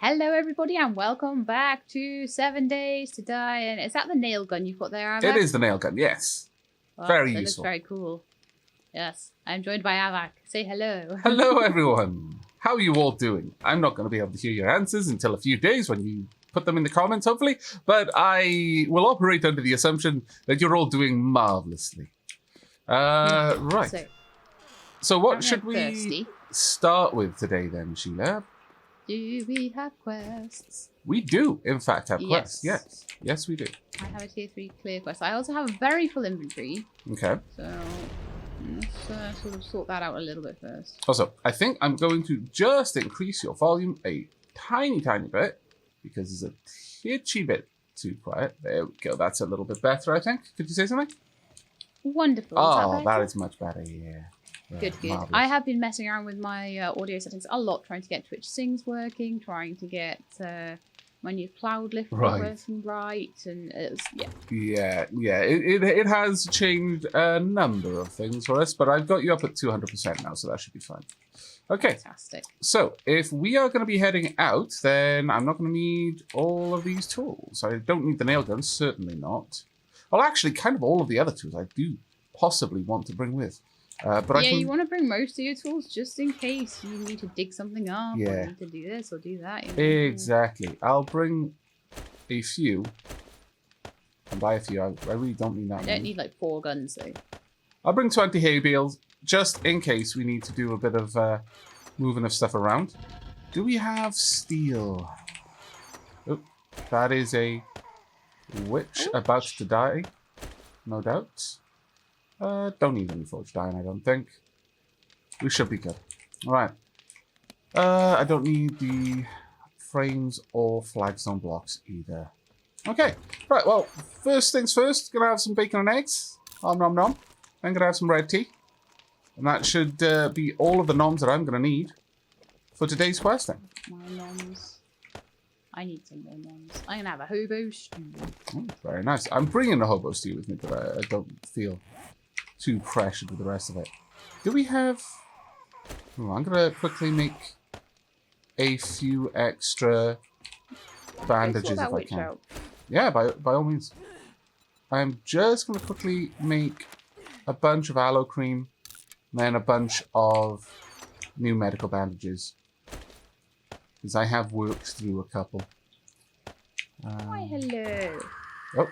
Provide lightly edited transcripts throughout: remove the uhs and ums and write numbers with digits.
Hello everybody and welcome back to 7 Days to Die. And is that the nail gun you've got there, Aavak? It is the nail gun, yes. Oh, very that useful. Looks very cool. Yes, I'm joined by Aavak. Say hello. Hello everyone. How are you all doing? I'm not going to be able to hear your answers until a few days when you put them in the comments, hopefully. But I will operate under the assumption that you're all doing marvelously. Right. So what should we start with today then, Shelab? Do we have quests? We do, in fact, have quests. Yes. Yes, we do. I have a tier 3 clear quest. I also have a very full inventory. Okay. So let's sort of sort that out a little bit first. Also, I think I'm going to just increase your volume a tiny bit because it's a titchy bit too quiet. There we go. That's a little bit better, I think. Could you say something? Wonderful. Oh, that is much better, yeah. Good. Marvelous. I have been messing around with my audio settings a lot, trying to get Twitch Sings working, trying to get my new cloud lift working right, and it's, yeah. It has changed a number of things for us, but I've got you up at 200% now, so that should be fine. Okay. Fantastic. So if we are going to be heading out, then I'm not going to need all of these tools. I don't need the nail gun, certainly not. Well, actually, kind of all of the other tools I do possibly want to bring with. But you want to bring most of your tools just in case you need to dig something up, or need to do this or do that. You know? Exactly. I'll bring a few. And by a few, I really don't need that I don't need like 4 guns though. I'll bring 20 hay bales just in case we need to do a bit of moving of stuff around. Do we have steel? Oh, that is a witch about to die, no doubt. Don't need any forged iron, I don't think. We should be good. Alright. I don't need the frames or flagstone blocks either. Okay. Right, well, first things first, gonna have some bacon and eggs. Nom nom nom. Then gonna have some red tea. And that should be all of the noms that I'm gonna need for today's questing. My noms. I need some more noms. I'm gonna have a hobo stew. Oh, very nice. I'm bringing the hobo stew with me, but I don't feel too pressured with the rest of it. Do we have... Oh, I'm going to quickly make a few extra bandages if I can. Out. Yeah, by all means. I'm just going to quickly make a bunch of aloe cream, and then a bunch of new medical bandages. Because I have worked through a couple. Why, hello. Oh.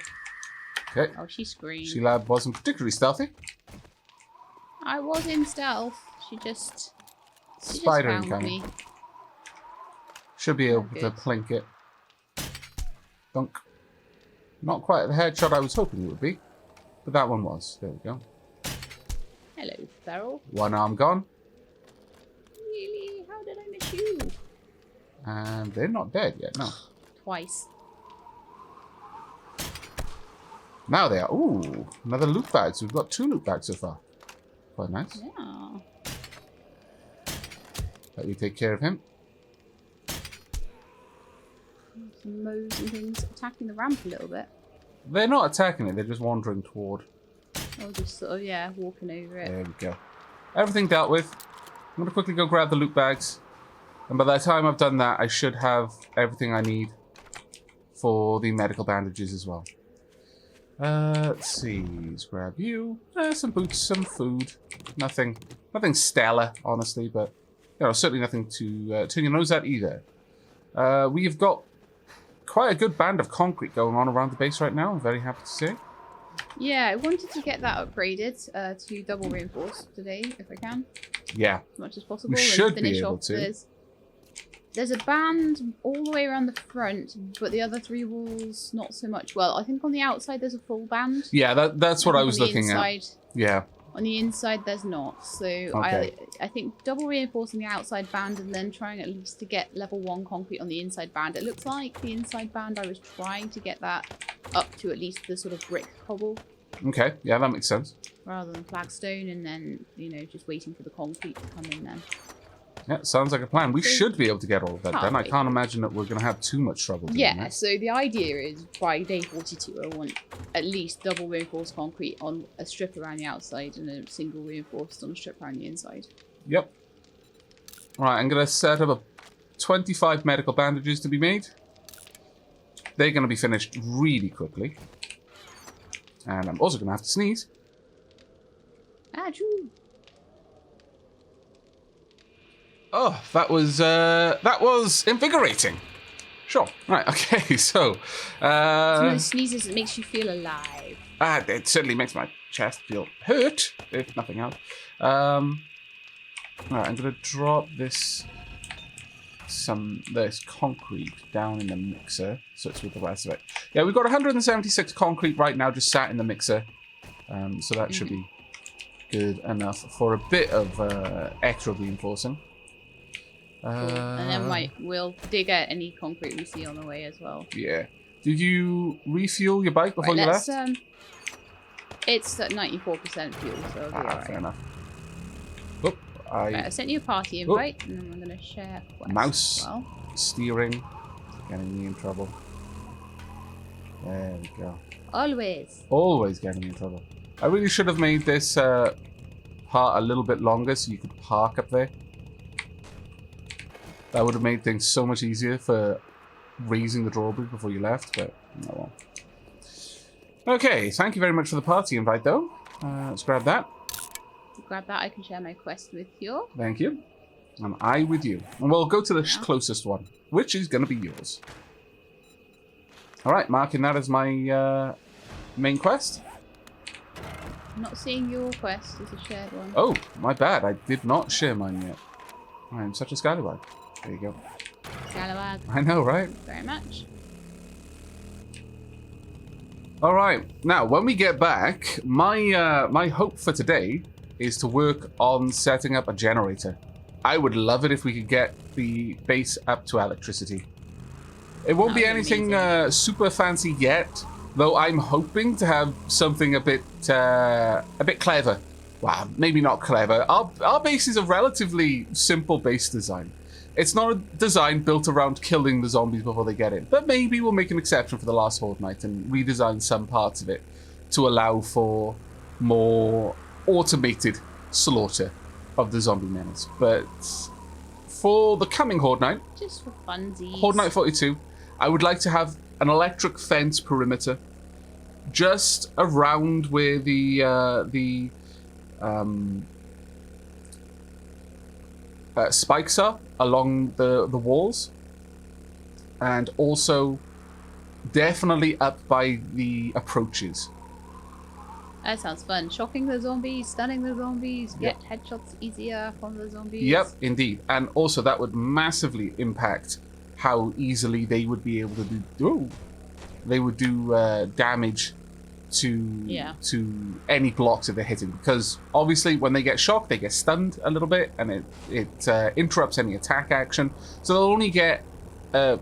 Okay. Oh, she screamed. Shelab wasn't particularly stealthy. I was in stealth. She just found me. Should be able to plink it. Dunk. Not quite the headshot I was hoping it would be, but that one was. There we go. Hello, Feral. One arm gone. Really? How did I miss you? And they're not dead yet, no. Twice. Now they are. Ooh, another loot bag. So we've got 2 loot bags so far. Quite nice. Yeah. Let me take care of him. Some mows and things attacking the ramp a little bit. They're not attacking it, they're just wandering toward. Or just sort of, walking over it. There we go. Everything dealt with. I'm going to quickly go grab the loot bags. And by the time I've done that, I should have everything I need for the medical bandages as well. Let's see. Let's grab you. Some boots, some food. Nothing stellar, honestly, but certainly nothing to turn your nose at either. We've got quite a good band of concrete going on around the base right now. I'm very happy to say. Yeah, I wanted to get that upgraded to double reinforced today, if I can. Yeah. As much as possible. We should be able to. There's a band all the way around the front, but the other 3 walls, not so much. Well, I think on the outside there's a full band. Yeah, that's what I was looking at. Yeah. On the inside there's not. So I think double reinforcing the outside band and then trying at least to get level 1 concrete on the inside band. It looks like the inside band, I was trying to get that up to at least the sort of brick cobble. Okay, yeah, that makes sense. Rather than flagstone and then, just waiting for the concrete to come in then. Yeah, sounds like a plan. We should be able to get all of that done. I can't imagine that we're going to have too much trouble doing that. So the idea is by day 42, I want at least double reinforced concrete on a strip around the outside and a single reinforced on a strip around the inside. Yep. Right, I'm going to set up a 25 medical bandages to be made. They're going to be finished really quickly. And I'm also going to have to sneeze. Achoo. Oh, that was invigorating. Sure. Right, okay, so... It's one of those sneezes that makes you feel alive. It certainly makes my chest feel hurt, if nothing else. Alright, I'm going to drop this concrete down in the mixer, so it's with the rest of it. Yeah, we've got 176 concrete right now just sat in the mixer. So that should be good enough for a bit of extra reinforcing. Cool. And then we'll dig out any concrete we see on the way as well. Yeah. Did you refuel your bike before you left? It's at 94% fuel, so it'll be alright. Fair enough. Oop, I sent you a party invite, and then I'm going to share quest mouse as well. steering, getting me in trouble. There we go. Always getting me in trouble. I really should have made this part a little bit longer so you could park up there. That would have made things so much easier for raising the drawbridge before you left, but no well. Okay, thank you very much for the party invite, though. Let's grab that. Grab that, I can share my quest with you. Thank you. And I with you. And we'll go to the closest one, which is going to be yours. Alright, marking that as my main quest. I'm not seeing your quest as a shared one. Oh, my bad. I did not share mine yet. I am such a scallywag. There you go. Scallywag. I know, right? Very much. Alright, now when we get back, my hope for today is to work on setting up a generator. I would love it if we could get the base up to electricity. It won't be anything super fancy yet, though I'm hoping to have something a bit clever. Well, maybe not clever. Our base is a relatively simple base design. It's not a design built around killing the zombies before they get in, but maybe we'll make an exception for the last Horde-Night and redesign some parts of it to allow for more automated slaughter of the zombie menace. But for the coming Horde-Night, just for funsies, Horde-Night 42, I would like to have an electric fence perimeter just around where the spikes are along the walls, and also definitely up by the approaches. That sounds fun. Shocking the zombies, stunning the zombies, get headshots easier from the zombies. Yep, indeed. And also that would massively impact how easily they would be able to do damage to any blocks that they're hitting, because obviously when they get shocked they get stunned a little bit and it interrupts any attack action, so they'll only get well,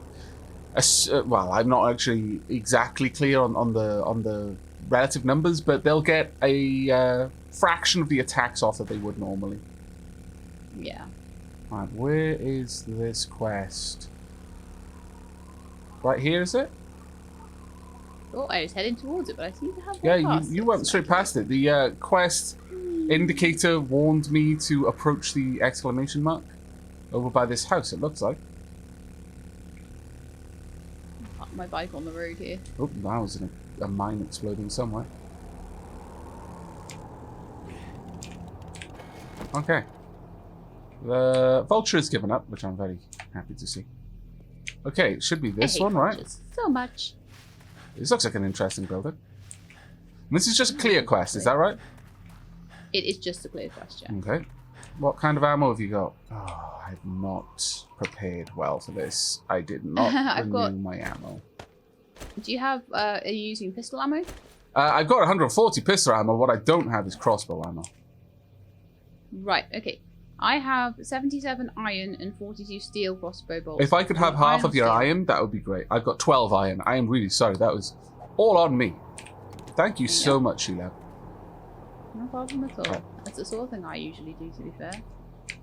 I'm not actually exactly clear on the relative numbers, but they'll get a fraction of the attacks off that they would normally. Yeah. Right, where is this quest? Right here, is it? Oh, I was heading towards it, but I seem to have you went straight past it. The quest indicator warned me to approach the exclamation mark over by this house, it looks like. Park my bike on the road here. Oh, that was a mine exploding somewhere. Okay. The vulture is given up, which I'm very happy to see. Okay, it should be this one, right? So much. This looks like an interesting building. And this is just a clear quest, is that right? It is just a clear quest, yeah. Okay. What kind of ammo have you got? Oh, I've not prepared well for this. I did not renew my ammo. Do you have, are you using pistol ammo? I've got 140 pistol ammo. What I don't have is crossbow ammo. Right, okay. I have 77 iron and 42 steel crossbow bolts. If I could have half of your iron, that would be great. I've got 12 iron. I am really sorry. That was all on me. Thank you so much, Shelab. No problem at all. That's the sort of thing I usually do, to be fair.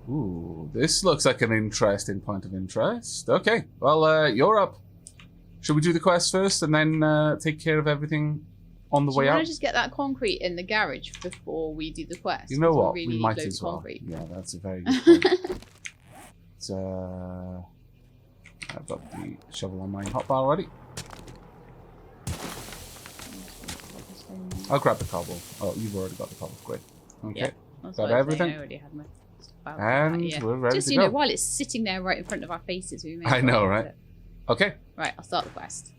Ooh, this looks like an interesting point of interest. Okay, well, you're up. Should we do the quest first and then take care of everything on the way out? Do you want to just get that concrete in the garage before we do the quest? You know what? Really we might as well. concrete. Yeah, that's a very good point. I've got the shovel on my hotbar already. I'll grab the cobble. Oh, you've already got the cobble. Great. Okay. Yeah, that's got what I was everything. saying. I already had my stuff out. And Yeah. we're ready Just to so you go. know, while it's sitting there right in front of our faces, we may I know, right? Okay. Right, I'll start the quest.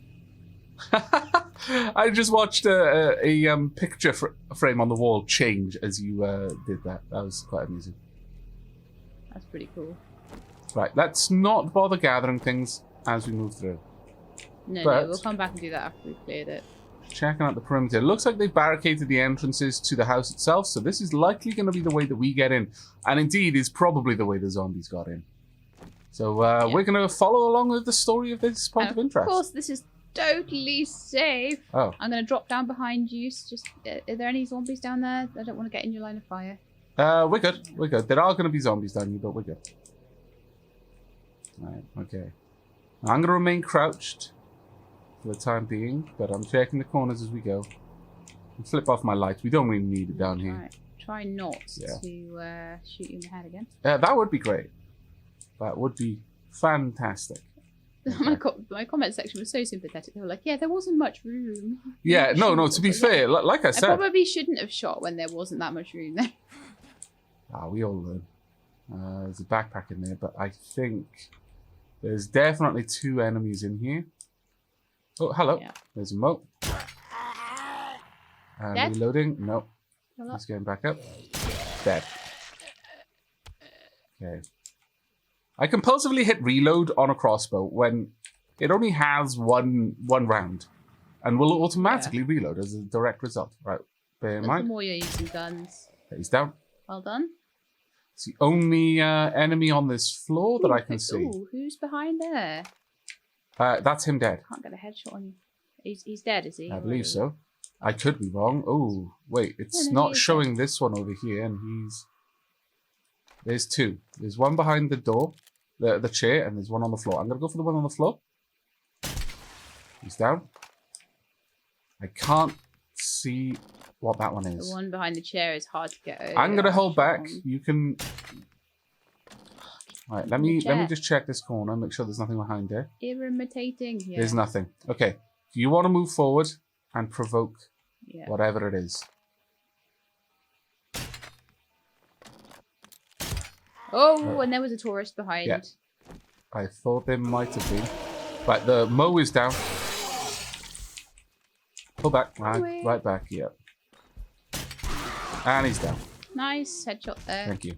I just watched a picture frame on the wall change as you did that. That was quite amusing. That's pretty cool. Right, let's not bother gathering things as we move through. No, But- we'll come back and do that after we've cleared it. Checking out the perimeter. It looks like they've barricaded the entrances to the house itself, so this is likely going to be the way that we get in. And indeed, is probably the way the zombies got in. So we're going to follow along with the story of this point of interest. Of course, this is totally safe. Oh. I'm going to drop down behind you. So just, are there any zombies down there? I don't want to get in your line of fire. We're good. We're good. There are going to be zombies down here, but we're good. Right, okay. I'm going to remain crouched for the time being, but I'm checking the corners as we go. And flip off my lights. We don't really need it down here. Right. Try not Yeah. to shoot you in the head again. That would be great. That would be fantastic. My comment section was so sympathetic. They were like, yeah, there wasn't much room. Yeah, no, to be fair, like I I said... probably shouldn't have shot when there wasn't that much room there. we all learn. There's a backpack in there, but I think there's definitely 2 enemies in here. Oh, hello. Yeah. There's a moat. Dead? Reloading. No. Hello? He's going back up. Dead. Okay. I compulsively hit reload on a crossbow when it only has one round, and will automatically reload as a direct result. Right. Bear in The mind. more you're using guns. He's down. Well done. It's the only enemy on this floor that I can see. Ooh, who's behind there? That's him dead. Can't get a headshot on you. He's dead, is he? I believe so. I could be wrong. Oh, wait. It's No, not he's showing this one over here, and he's... There's 2. There's one behind the door, the chair, and there's one on the floor. I'm going to go for the one on the floor. He's down. I can't see what that one is. The one behind the chair is hard to get over. I'm going to hold back. You can... Right, let me just check this corner, make sure there's nothing behind there. Imitating. Yeah. There's nothing. Okay. Do you want to move forward and provoke whatever it is? Oh, and there was a tourist behind. Yeah. I thought there might have been. Right, the mow is down. Pull back. Right back. Yep. And he's down. Nice headshot there. Thank you.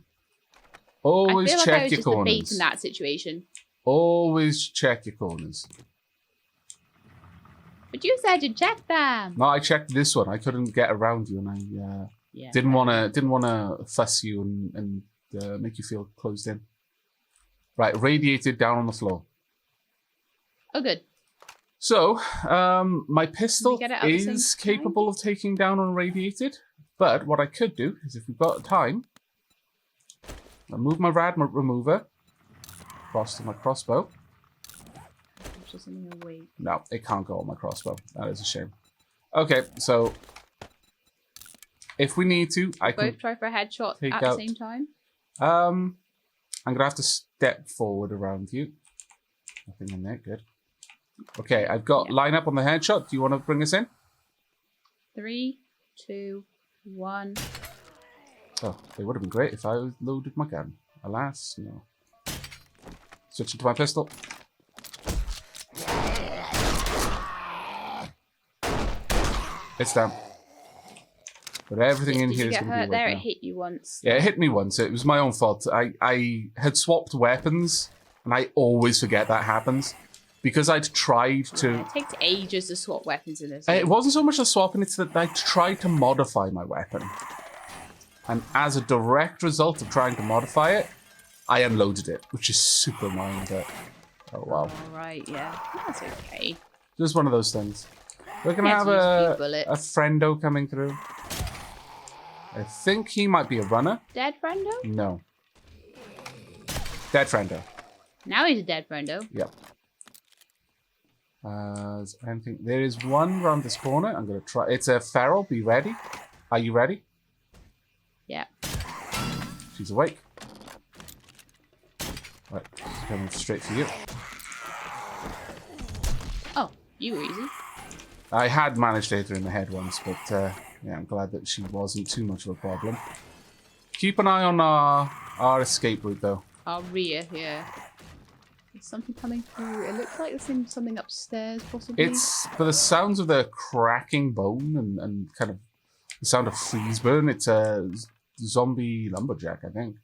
Always I feel like check I was your just the bait corners. in that situation. Always check your corners. But you said you checked them. No, I checked this one. I couldn't get around you, and I didn't wanna fuss you and make you feel closed in. Right, radiated down on the floor. Oh, good. So, my pistol get it at the same is time? capable of taking down unradiated, but what I could do is, if we've got time, I'll move my rad remover across to my crossbow. It's just in your way. No, it can't go on my crossbow. That is a shame. Okay, so if we need to, I can Both try for a headshot take at the out- same time. I'm gonna have to step forward around you. Nothing in there, good. Okay, I've got line up on the headshot. Do you want to bring us in? 3, 2, 1. Oh, it would have been great if I loaded my gun. Alas, no. Switching to my pistol. It's down. But everything in Did here you is get going to be hurt awake there? now. It hit you once. Yeah, it hit me once. It was my own fault. I had swapped weapons, and I always forget that happens. Because I'd tried to... It takes ages to swap weapons in this. It wasn't so much the swapping, it's that I tried to modify my weapon. And as a direct result of trying to modify it, I unloaded it, which is super annoying, but... Oh, wow. Alright, yeah. That's okay. Just one of those things. We're going to Yeah, have to use few bullets. a friendo coming through. I think he might be a runner. Dead friendo? No. Dead friendo. Now he's a dead friendo. Yep. Is there anything? There is one around this corner. I'm going to try. It's a feral. Be ready. Are you ready? Yeah. She's awake. Right. She's coming straight for you. You were easy. I had managed to hit her in the head once, but yeah, I'm glad that she wasn't too much of a problem. Keep an eye on our escape route, though. Our rear, yeah. There's something coming through. It looks like there's something upstairs, possibly. It's, for the sounds of the cracking bone and kind of the sound of freeze burn, it's a zombie lumberjack, I think.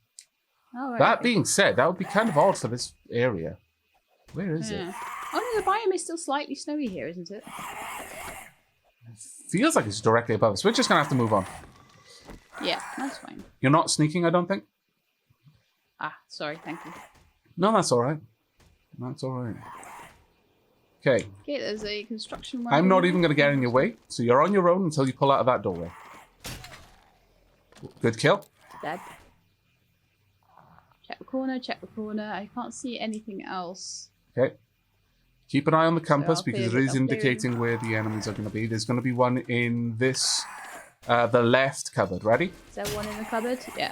Oh, right, that being said, that would be kind of odd for this area. Where is it? Oh no, the biome is still slightly snowy here, isn't it? Feels like it's directly above us. We're just going to have to move on. Yeah, that's fine. You're not sneaking, I don't think? Ah, sorry, thank you. No, that's all right. That's all right. Okay. Okay, there's a construction worker. I'm not even going to get in your way, so you're on your own until you pull out of that doorway. Good kill. Dead. Check the corner, check the corner. I can't see anything else. Okay. Keep an eye on the compass So because it is indicating where the enemies are going to be. There's going to be one in this, the left cupboard. Ready? Is there one in the cupboard? Yeah.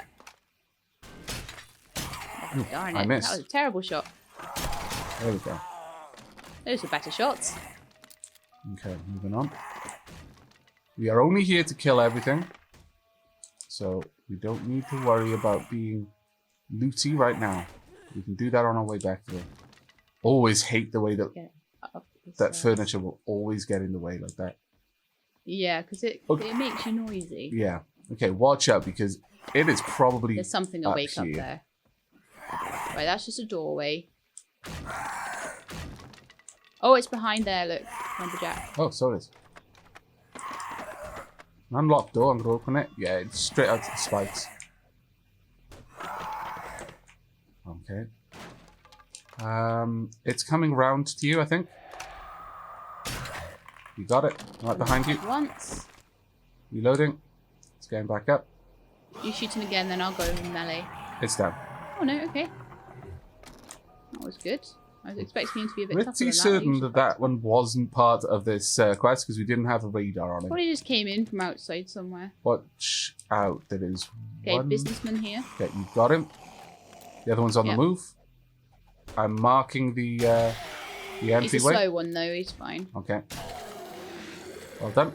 Oh, darn it. I missed. That was a terrible shot. There we go. Those were better shots. Okay, moving on. We are only here to kill everything. So we don't need to worry about being looty right now. We can do that on our way back there. Always hate the way that that furniture will always get in the way like that. Yeah, because it makes you noisy. Yeah. Okay, watch out because it is probably There's something awake up there. Right, that's just a doorway. Oh, it's behind there, look. Lumberjack. Oh, so it is. An unlocked door, I'm going to open it. Yeah, it's straight out to the spikes. Okay. It's coming round to you, I think. You got it. Right behind you. Once. Reloading. It's going back up. You shoot him again, then I'll go melee. It's down. Oh no, okay. That was good. I was expecting him to be a bit tougher than Pretty that. certain that one wasn't part of this quest because we didn't have a radar on it. Probably just came in from outside somewhere. Watch out. There is Okay, businessman here. Okay, you got him. The other one's on the move. I'm marking the entryway. He's a slow one though, he's fine. Okay. Well done.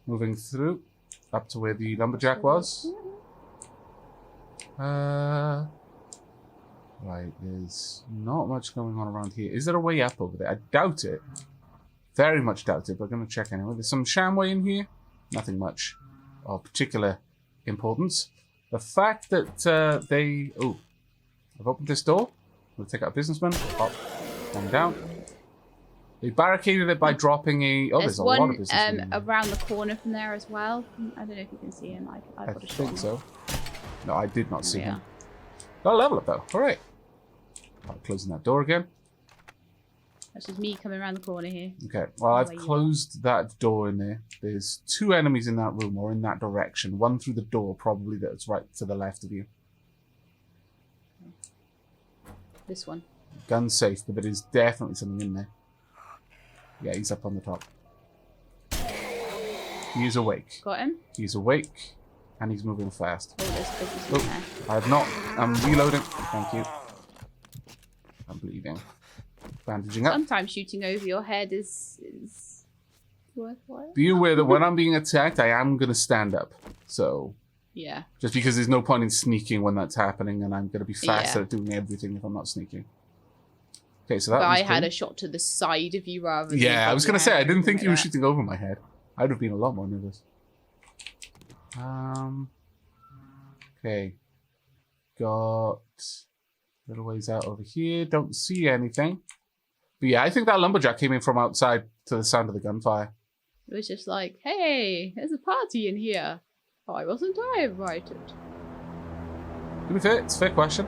Moving through. Up to where the lumberjack was. Right, there's not much going on around here. Is there a way up over there? I doubt it. Very much doubt it, but I'm going to check anyway. There's some shamway in here. Nothing much of particular importance. The fact that they... Oh, I've opened this door. We'll take out a businessman. Up, one down. They barricaded it by dropping a... Oh, there's a lot of businessmen. Around the corner from there as well. I don't know if you can see him. I think so. No, I did not see him. Got a level up though. All right. Closing that door again. That's just me coming around the corner here. Okay. Well, I've closed that door in there. There's 2 enemies in that room or in that direction. One through the door, probably that's right to the left of you. This one. Gun safe, but there is definitely something in there. Yeah, he's up on the top. He is awake. Got him? He's awake, and he's moving fast. Oh, there's businessman there. I have not. I'm reloading. Thank you. I'm bleeding. Bandaging up. Sometimes shooting over your head is worthwhile. Be aware that when I'm being attacked, I am going to stand up. So, yeah. Just because there's no point in sneaking when that's happening, and I'm going to be faster at doing everything if I'm not sneaking. Okay, so that was I had a shot to the side of you rather than... Yeah, I was going to say, I didn't think you were shooting over my head. I'd have been a lot more nervous. Okay. Got a little ways out over here. Don't see anything. But yeah, I think that lumberjack came in from outside to the sound of the gunfire. It was just like, hey, there's a party in here. Why wasn't I invited? To be fair, it's a fair question.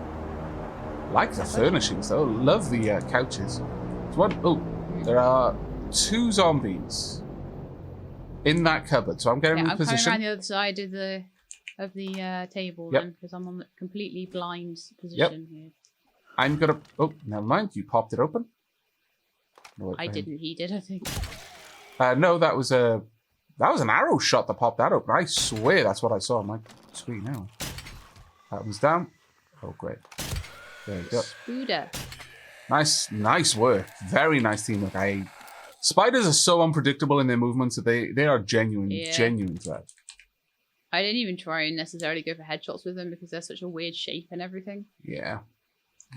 Like the furnishings though. Love the couches. There are 2 zombies in that cupboard. So I'm getting in position. I'm coming around the other side of the table then, because I'm on the completely blind position here. I'm gonna... Oh, never mind. You popped it open. No, I didn't. He did, I think. No, that was an arrow shot that popped that open. I swear that's what I saw on my screen now. That one's down. Oh, great. There you go. Spooder. Nice work. Very nice teamwork. Spiders are so unpredictable in their movements that they are genuine threat. I didn't even try and necessarily go for headshots with them because they're such a weird shape and everything. Yeah.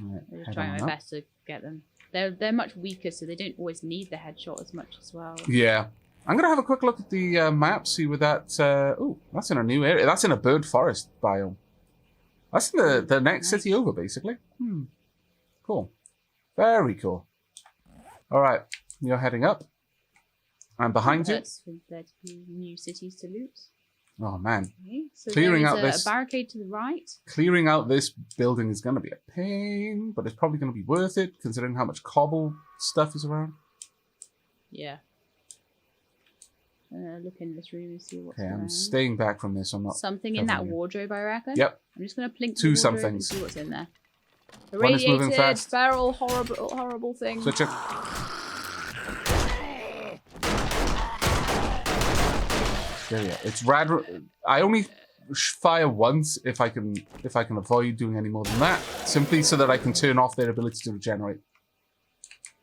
Right, I was trying my best to get them. They're much weaker, so they don't always need the headshot as much as well. Yeah. I'm going to have a quick look at the map, see where that... oh, that's in a new area. That's in a bird forest biome. That's in the next city over, basically. Cool. Very cool. All right. You're heading up. I'm behind you. There'd be new cities to loot. Oh, man. Okay, so Clearing out a barricade to the right. Clearing out this building is going to be a pain, but it's probably going to be worth it, considering how much cobble stuff is around. Yeah. Look in this room and see what's Okay, around. I'm staying back from this. I'm not. Something in that wardrobe, I reckon. Yep. I'm just going to plink Two the wardrobe and somethings. see what's in there. One is moving Irradiated, fast. feral, horrible thing. Switch it. There we go. It's rad. I only fire once if I can avoid doing any more than that, simply so that I can turn off their ability to regenerate.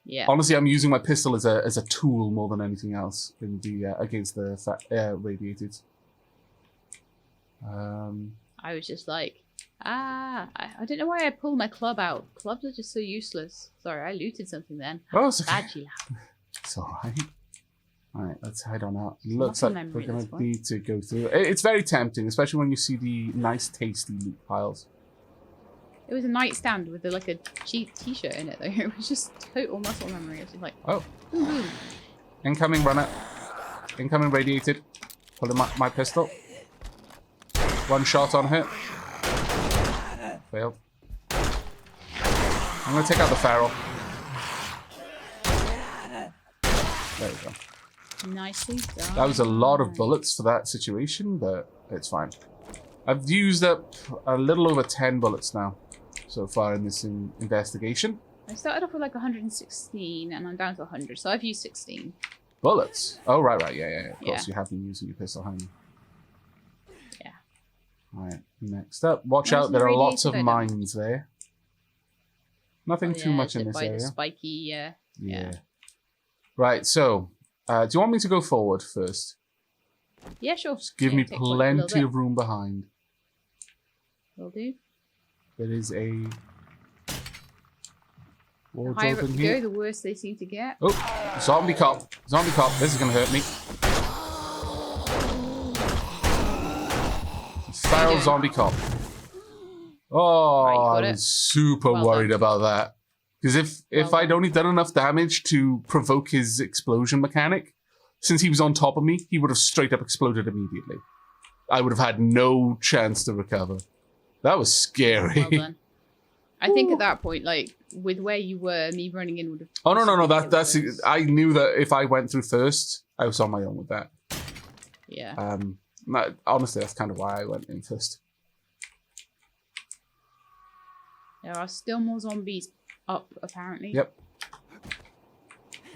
Yeah. Honestly, I'm using my pistol as a tool more than anything else in the against the radiated. I was just like, I don't know why I pulled my club out. Clubs are just so useless. Sorry, I looted something then. Oh, it's okay. Bad Shelab. It's alright. Alright, let's head on out. Looks Muscle like we're memory at going this to point. need to go through. It's very tempting, especially when you see the nice, tasty loot piles. It was a nightstand with like a cheap t-shirt in it though. It was just total muscle memory. It was just like, Oh. ooh. Incoming runner. Incoming radiated. Pulling my pistol. One shot on her. Failed. I'm going to take out the feral. There we go. Nicely done. That was a lot of bullets for that situation, but it's fine. I've used up a little over 10 bullets now so far in this investigation. I started off with like 116 and I'm down to 100, so I've used 16. Bullets? Oh, right. Yeah. Of course, Yeah. you have been using your pistol, haven't you? Yeah. Alright, next up. Watch Most out, there are lots of radiated items. mines there. Nothing too much in this by area. the spiky, yeah. Right, so, do you want me to go forward first? Yeah, sure. Just give Yeah, me take point a little plenty bit. of room behind. Will do. There is a The wardrobe higher up in you here. go, the worse they seem to get. Oh, zombie cop. Zombie cop. This is going to hurt me. Feral zombie cop. Oh, Right, you got I it. was super Well worried done. about that. Because if Well I'd only done enough damage to provoke his explosion mechanic, since he was on top of me, he would have straight up exploded immediately. I would have had no chance to recover. That was scary. Well done. I think at that point, like, with where you were, me running in would have... Oh, no. possibly been That's worse. I knew that if I went through first, I was on my own with that. Yeah. Honestly, that's kind of why I went in first. There are still more zombies up, apparently. Yep.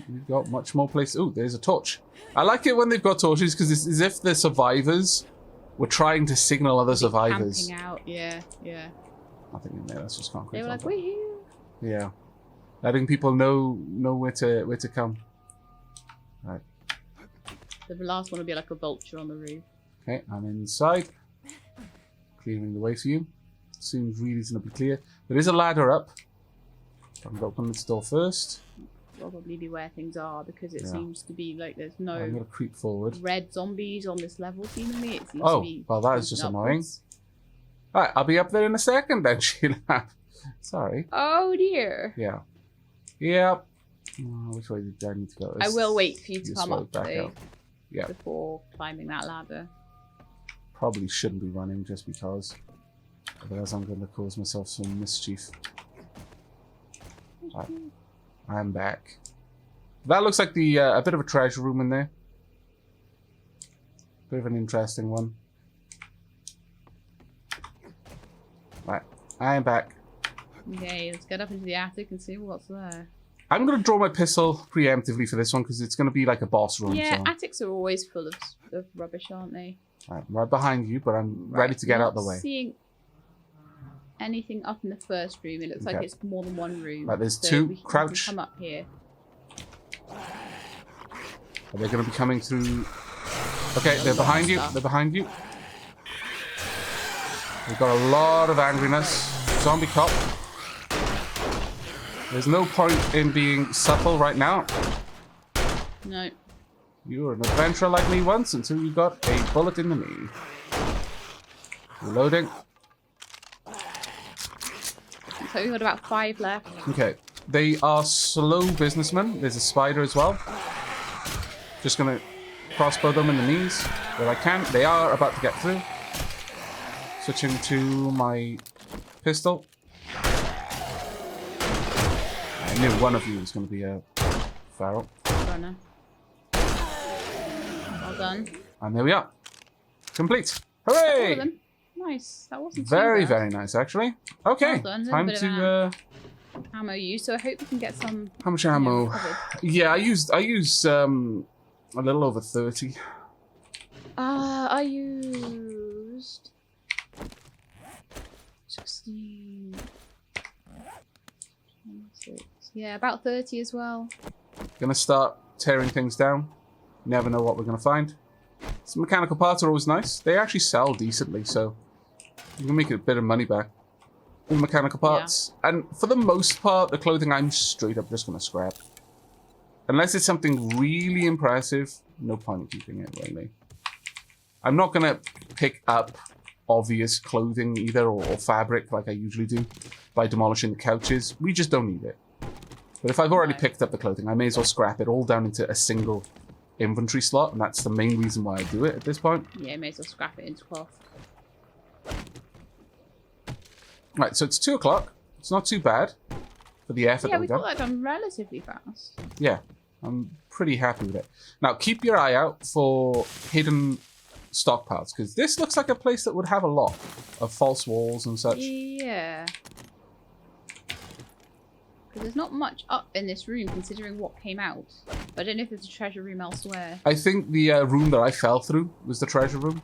We've got much more place. Oh, there's a torch. I like it when they've got torches because it's as if the survivors were trying to signal other survivors. Camping out, yeah. Nothing in there. That's just concrete. They were like, we're here. Yeah, letting people know where to come. Right. The last one will be like a vulture on the roof. Okay, I'm inside. Clearing the way for you. Seems reasonably clear. There is a ladder up. I'm going to open this door first. Probably be where things are because it Yeah. seems to be like there's I'm no going to creep forward. red zombies on this level, seemingly. It seems Oh, to be well, that is just pointing annoying. upwards. Alright, I'll be up there in a second then, Sheila. Sorry. Oh dear. Yeah. Yep. Oh, which way did I need to go? I will wait for you to This come way, up back though, out. Yeah. before climbing that ladder. Probably shouldn't be running just because. Otherwise I'm going to cause myself some mischief. Right. I'm back. That looks like the a bit of a treasure room in there. Bit of an interesting one. Right. I'm back. Okay, let's get up into the attic and see what's there. I'm going to draw my pistol preemptively for this one because it's going to be like a boss room. Yeah, So. attics are always full of rubbish, aren't they? Right, I'm right behind you, but I'm ready to get out of the way. Seeing... anything up in the first room. It looks like it's more than one room. Right, there's so two. Crouch. We can come up here. Are they going to be coming through? Okay, they're behind you. They're behind you. We've got a lot of angriness. Zombie cop. There's no point in being subtle right now. No. You were an adventurer like me once until you got a bullet in the knee. Reloading. So we've got about 5 left. Okay. They are slow businessmen. There's a spider as well. Just going to crossbow them in the knees where I can. They are about to get through. Switching to my pistol. I knew one of you was going to be a feral. Runner. Well done. And there we are. Complete. Hooray! All of them. Nice. That wasn't very, too bad. very nice, actually. Okay. Well done. Time to... ammo use, so I hope we can get some... How much ammo? Yeah, I used a little over 30. I used 16. 26. Yeah, about 30 as well. Gonna start tearing things down. Never know what we're gonna find. Some mechanical parts are always nice. They actually sell decently, so you can make a bit of money back. All mechanical parts. Yeah. And for the most part, the clothing I'm straight up just gonna scrap. Unless it's something really impressive, no point in keeping it, really. I'm not gonna pick up obvious clothing either, or fabric like I usually do by demolishing the couches. We just don't need it. But if I've already picked up the clothing, I may as well scrap it all down into a single inventory slot, and that's the main reason why I do it at this point. Yeah, may as well scrap it into cloth. Right, so it's 2 o'clock. It's not too bad for the effort that we've done. Yeah, we got that done relatively fast. Yeah, I'm pretty happy with it. Now, keep your eye out for hidden stockpiles, because this looks like a place that would have a lot of false walls and such. Yeah. Because there's not much up in this room, considering what came out. But I don't know if there's a treasure room elsewhere. I think the room that I fell through was the treasure room.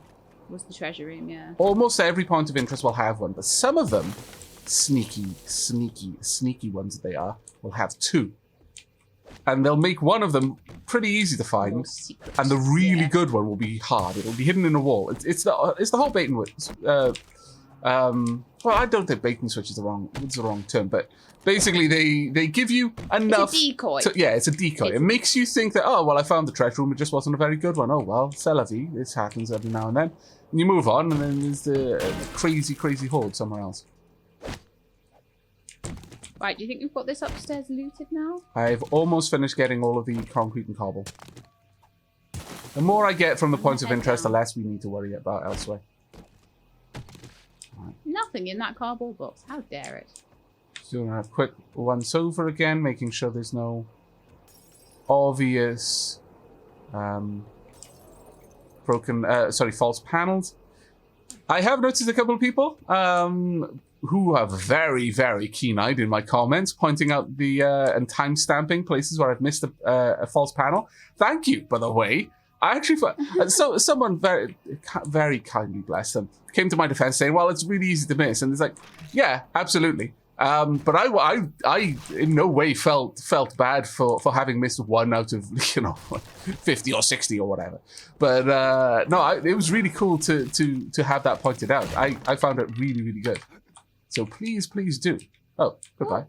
Was the treasure room, yeah. Almost every point of interest will have one, but some of them, sneaky ones that they are, will have 2. And they'll make one of them pretty easy to find, and the really good one will be hard. It'll be hidden in a wall. It's the whole bait and switch. Well, I don't think bait and switch is the wrong term, but basically they give you enough. It's a decoy. It's a decoy. It makes you think that, oh well, I found the treasure room. It just wasn't a very good one. Oh well, c'est la vie. This happens every now and then. And you move on, and then there's the crazy horde somewhere else. Right, do you think we've got this upstairs looted now? I've almost finished getting all of the concrete and cobble. The more I get from the points of interest, the less we need to worry about elsewhere. Right. Nothing in that cardboard box. How dare it? Just doing a quick once over again, making sure there's no obvious false panels. I have noticed a couple of people who are very, very keen-eyed in my comments, pointing out the and time-stamping places where I've missed a false panel. Thank you, by the way. I actually, someone very, very kindly, bless them, came to my defense saying, "Well, it's really easy to miss," and it's like, yeah, absolutely. But I in no way felt bad for having missed 1 out of 50 or 60 or whatever. But no, it was really cool to have that pointed out. I found it really, really good. So please do. Oh, goodbye.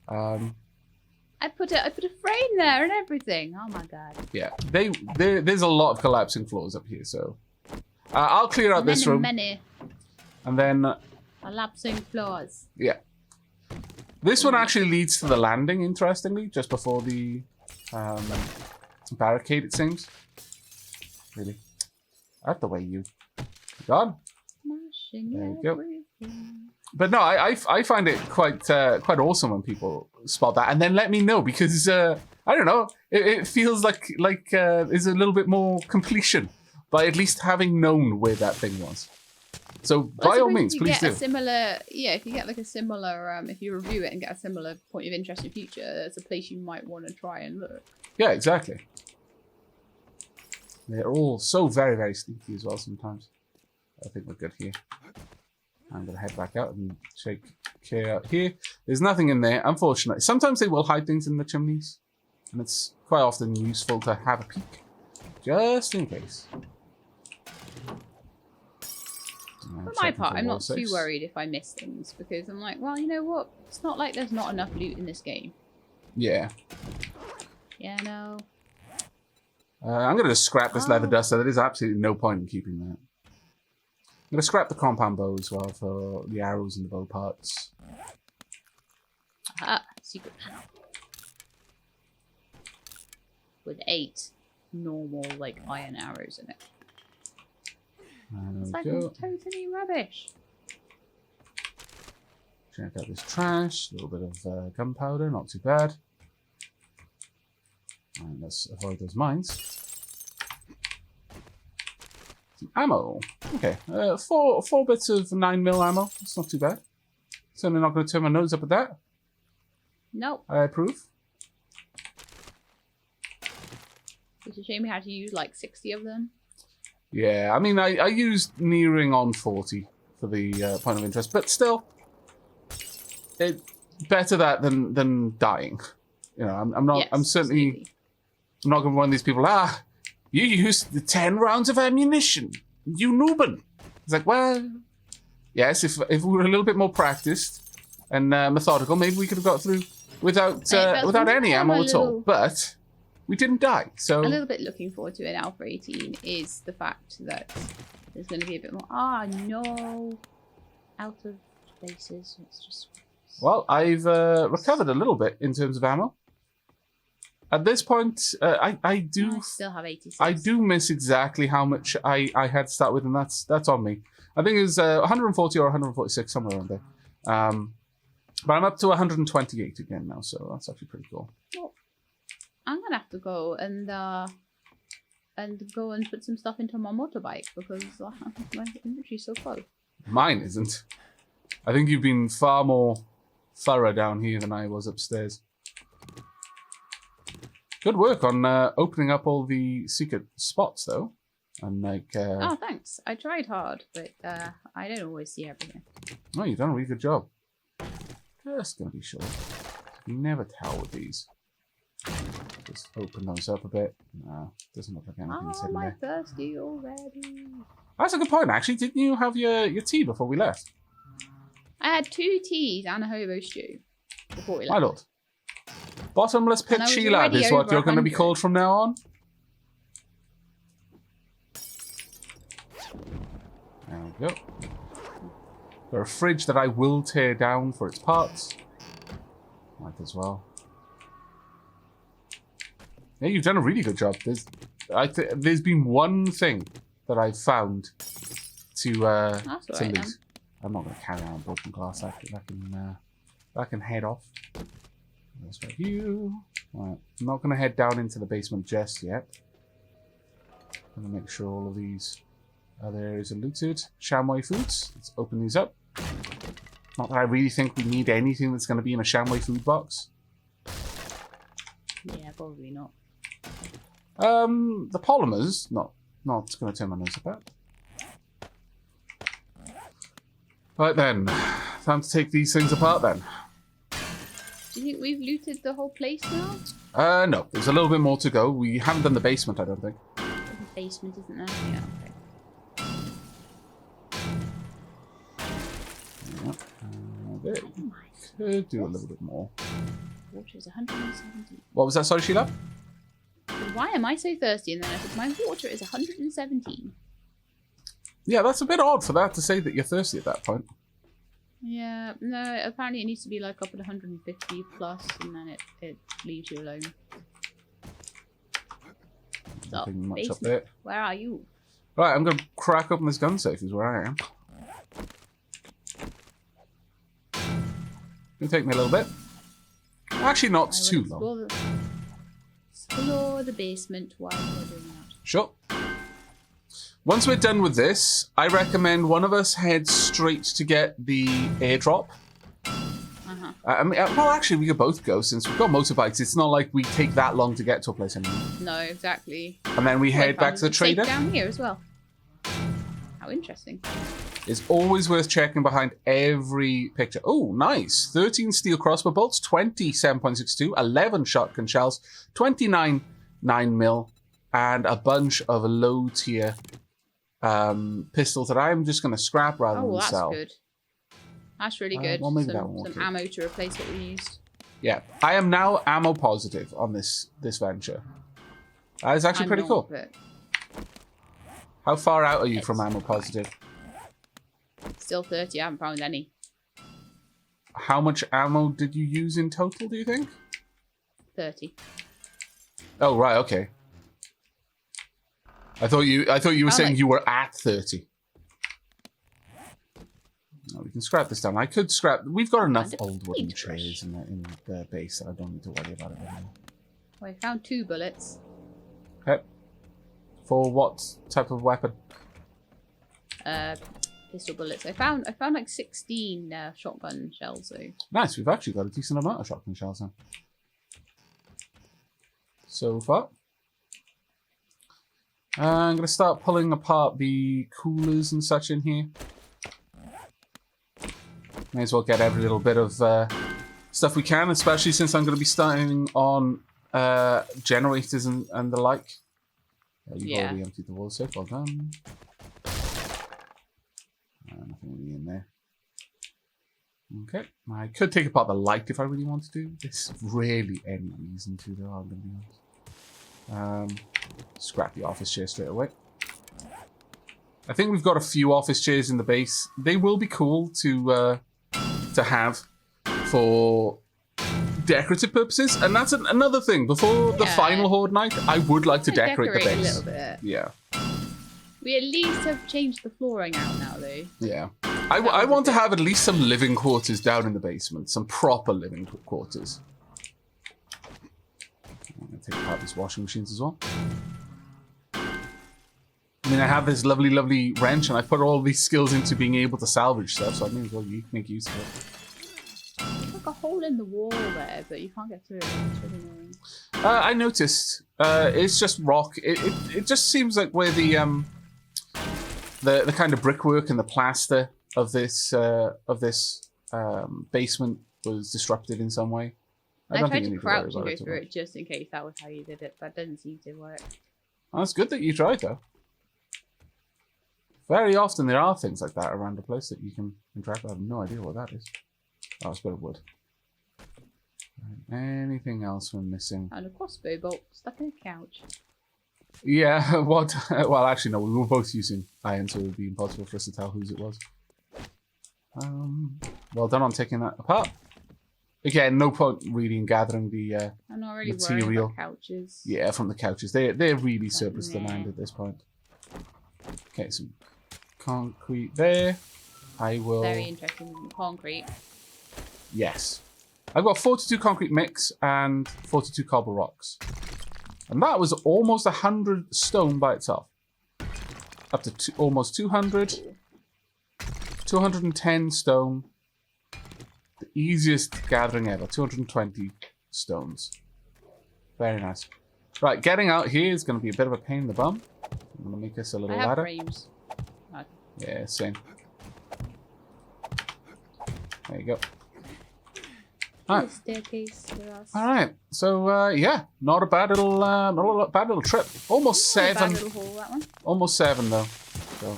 I put a frame there and everything. Oh my god. Yeah, there's a lot of collapsing floors up here. So I'll clear out this room. And then collapsing floors. Yeah. This one actually leads to the landing, interestingly, just before the barricade, it seems. Really. Out the way, you. Gone. There you go. But no, I find it quite awesome when people spot that and then let me know, because I don't know, it feels like there's a little bit more completion by at least having known where that thing was. So by all means, please do. If you get like a similar, if you review it and get a similar point of interest in future, there's a place you might want to try and look. Yeah, exactly. They're all so very, very sneaky as well sometimes. I think we're good here. I'm going to head back out and check care out here. There's nothing in there, unfortunately. Sometimes they will hide things in the chimneys, and it's quite often useful to have a peek, just in case. For my part, I'm not too worried if I miss things, because I'm like, well, you know what? It's not like there's not enough loot in this game. Yeah. Yeah, no. I'm going to scrap this leather duster. There is absolutely no point in keeping that. I'm going to scrap the compound bow as well for the arrows and the bow parts. Aha, secret panel. With 8 normal, like, iron arrows in it. It's like totally rubbish. Check out this trash. A little bit of gunpowder, not too bad. And let's avoid those mines. Some ammo. Okay, four bits of 9mm ammo. That's not too bad. Certainly not going to turn my nose up at that. Nope. I approve. It's a shame we had to use like 60 of them. Yeah, I mean, I used nearing on 40 for the point of interest, but still, better that than dying. You know, I'm not. Yes, I'm certainly. Absolutely. I'm not going to be one of these people. You used the 10 rounds of ammunition. You noobin. It's like, well, yes. If we were a little bit more practiced and methodical, maybe we could have got through without any ammo at all. But we didn't die. So a little bit looking forward to in Alpha 18 is the fact that there's going to be a bit more. No, out of bases. It's just. Well, I've recovered a little bit in terms of ammo. At this point, I do. I still have 86. I do miss exactly how much I had to start with, and that's on me. I think it was 140 or 146, somewhere around there. But I'm up to 128 again now, so that's actually pretty cool. Well, I'm gonna have to go and put some stuff into my motorbike because my inventory's so full. Mine isn't. I think you've been far more thorough down here than I was upstairs. Good work on opening up all the secret spots, though. And like. Oh, thanks. I tried hard, but I don't always see everything. Oh, you've done a really good job. Just gonna be sure. You never tell with these. Just open those up a bit. No, doesn't look like anything's hidden there. Oh, I'm thirsty already. That's a good point, actually. Didn't you have your tea before we left? I had 2 teas and a hobo stew before we left. My lord. Bottomless Pit Shelab is what you're going to be called from now on. There we go. Got a fridge that I will tear down for its parts. Might as well. Yeah, you've done a really good job. There's been one thing that I've found to lose. I'm not going to carry on broken glass. I can head off. That's right, you. Right. I'm not going to head down into the basement just yet. I'm going to make sure all of these other areas are looted. Shamway foods. Let's open these up. Not that I really think we need anything that's going to be in a Shamway food box. Yeah, probably not. The polymers, not going to turn my nose up at. Right then, time to take these things apart then. Do you think we've looted the whole place now? No. There's a little bit more to go. We haven't done the basement, I don't think. The basement isn't there? Yeah, okay. Could do a little bit more. Water is 117. What was that? Sorry, Sheila? Why am I so thirsty? And then I said, my water is 117. Yeah, that's a bit odd for that to say that you're thirsty at that point. Yeah, no, apparently it needs to be like up at 150 plus, and then it leaves you alone. Nothing much up there. Where are you? Right, I'm going to crack open this gun safe is where I am. It'll take me a little bit. Actually, not too long. Explore the basement while we're doing that. Sure. Once we're done with this, I recommend one of us head straight to get the airdrop. Well, actually, we could both go since we've got motorbikes. It's not like we take that long to get to a place anymore. No, exactly. And then we head back to the trader. Down here as well. How interesting. It's always worth checking behind every picture. Oh, nice. 13 steel crossbow bolts, 20 7.62, 11 shotgun shells, 29 9mm, and a bunch of low-tier pistols that I'm just going to scrap rather than sell. Oh, that's good. That's really good. Well, maybe that won't some ammo to replace what we used. Yeah, I am now ammo positive on this venture. It's actually pretty cool. How far out are you from ammo positive? Still 30. I haven't found any. How much ammo did you use in total, do you think? 30. Oh, right, okay. I thought you were saying you were at 30. No, we can scrap this down. I could scrap. We've got enough old wooden trays in the base that I don't need to worry about it anymore. Well, I found 2 bullets. Okay. For what type of weapon? Pistol bullets. I found like 16 shotgun shells. Nice. We've actually got a decent amount of shotgun shells now. So far. I'm going to start pulling apart the coolers and such in here. May as well get every little bit of stuff we can, especially since I'm going to be starting on generators and the like. You've already emptied the wall safe. Well done. Nothing really in there. Okay. I could take apart the light if I really want to do. There's rarely any reason to, though, I'm going to be honest. Scrap the office chair straight away. I think we've got a few office chairs in the base. They will be cool to have for decorative purposes, and that's another thing. Before the final Horde-Night, I would like to decorate the base. A little bit. Yeah. We at least have changed the flooring out now, though. Yeah. I want to have at least some living quarters down in the basement. Some proper living quarters. I'm going to take apart these washing machines as well. I mean, I have this lovely, lovely wrench, and I put all these skills into being able to salvage stuff, so I may as well make use of it. There's like a hole in the wall there, but you can't get through it. It's really annoying. I noticed. It's just rock. It just seems like where the kind of brickwork and the plaster of this basement was disrupted in some way. I tried to crouch and go through it just in case that was how you did it, but it didn't seem to work. Well, it's good that you tried, though. Very often there are things like that around the place that you can interact with. I have no idea what that is. Oh, it's a bit of wood. Anything else we're missing? And a crossbow bolt stuck in a couch. Yeah, what? Well, actually, no, we were both using iron, so it would be impossible for us to tell whose it was. Well done on taking that apart. Again, no point really in gathering the I'm not really material. worried about couches. Yeah, from the couches. They're really surplus demand at this point. Okay, some concrete there. I will... Very interesting in concrete. Yes. I've got 42 concrete mix and 42 cobble rocks. And that was almost 100 stone by itself. Up to almost 200. 210 stone. The easiest gathering ever. 220 stones. Very nice. Right, getting out here is going to be a bit of a pain in the bum. I'm going to make this a little ladder. Frames. Okay. Yeah, same. There you go. Alright. Staircase for us. Alright. So yeah, not a bad little bad little trip. Almost 7. Bad little haul, that one. Almost 7 though. So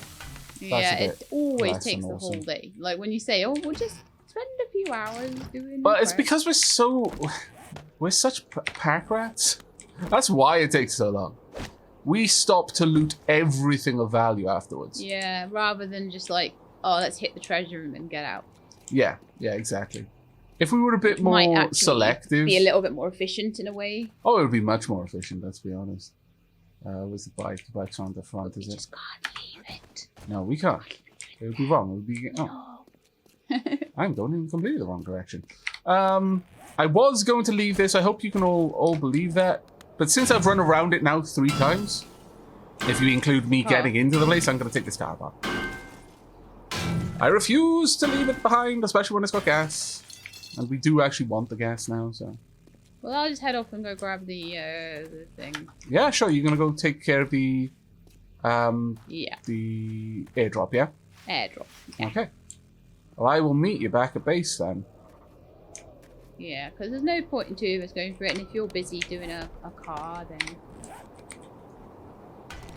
yeah, it always takes the whole day. Like when you say, "Oh, we'll just spend a few hours doing." But it's because we're such pack rats. That's why it takes so long. We stop to loot everything of value afterwards. Yeah, rather than just like, oh, let's hit the treasure room and get out. Yeah, exactly. If we were a bit more selective... be a little bit more efficient in a way. Oh, it would be much more efficient, let's be honest. Where's the bike? The bike's on the front, but is it? We just can't leave it. No, we can't. It would be wrong. It would be... Oh. No. I'm going in completely the wrong direction. I was going to leave this. I hope you can all believe that. But since I've run around it now 3 times, if you include me getting into the place, I'm going to take this car back. I refuse to leave it behind, especially when it's got gas. And we do actually want the gas now, so... Well, I'll just head off and go grab the thing. Yeah, sure. You're going to go take care of the... Yeah. The airdrop, yeah? Airdrop. Yeah. Okay. Well, I will meet you back at base then. Yeah, because there's no point in two of us going through it, and if you're busy doing a car, then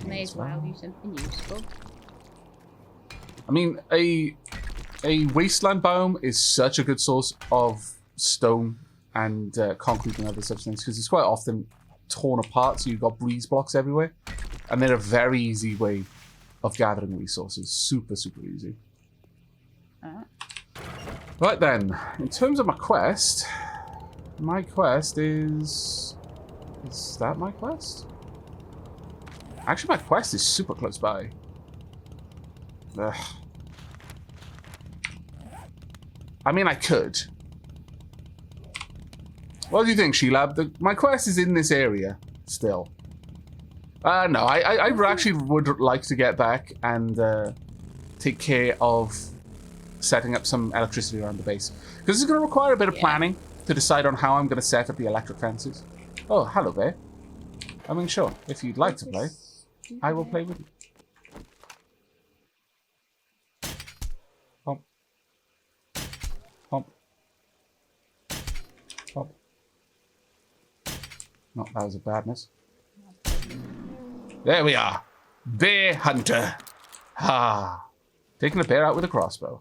may as well do something useful. I mean, a wasteland biome is such a good source of stone and concrete and other such things because it's quite often torn apart, so you've got breeze blocks everywhere, and they're a very easy way of gathering resources. Super, super easy. Right then, in terms of my quest is that my quest? Actually, my quest is super close by. Ugh. I mean, I could. What do you think, Shelab? My quest is in this area still. No, I actually would like to get back and take care of setting up some electricity around the base. Because it's going to require a bit of planning to decide on how I'm going to set up the electric fences. Oh, hello there. I mean, sure, if you'd like to play, I will play with you. Pump. Pump. Pump. No, that was a badness. There we are. Bear hunter. Ah. Taking a bear out with a crossbow.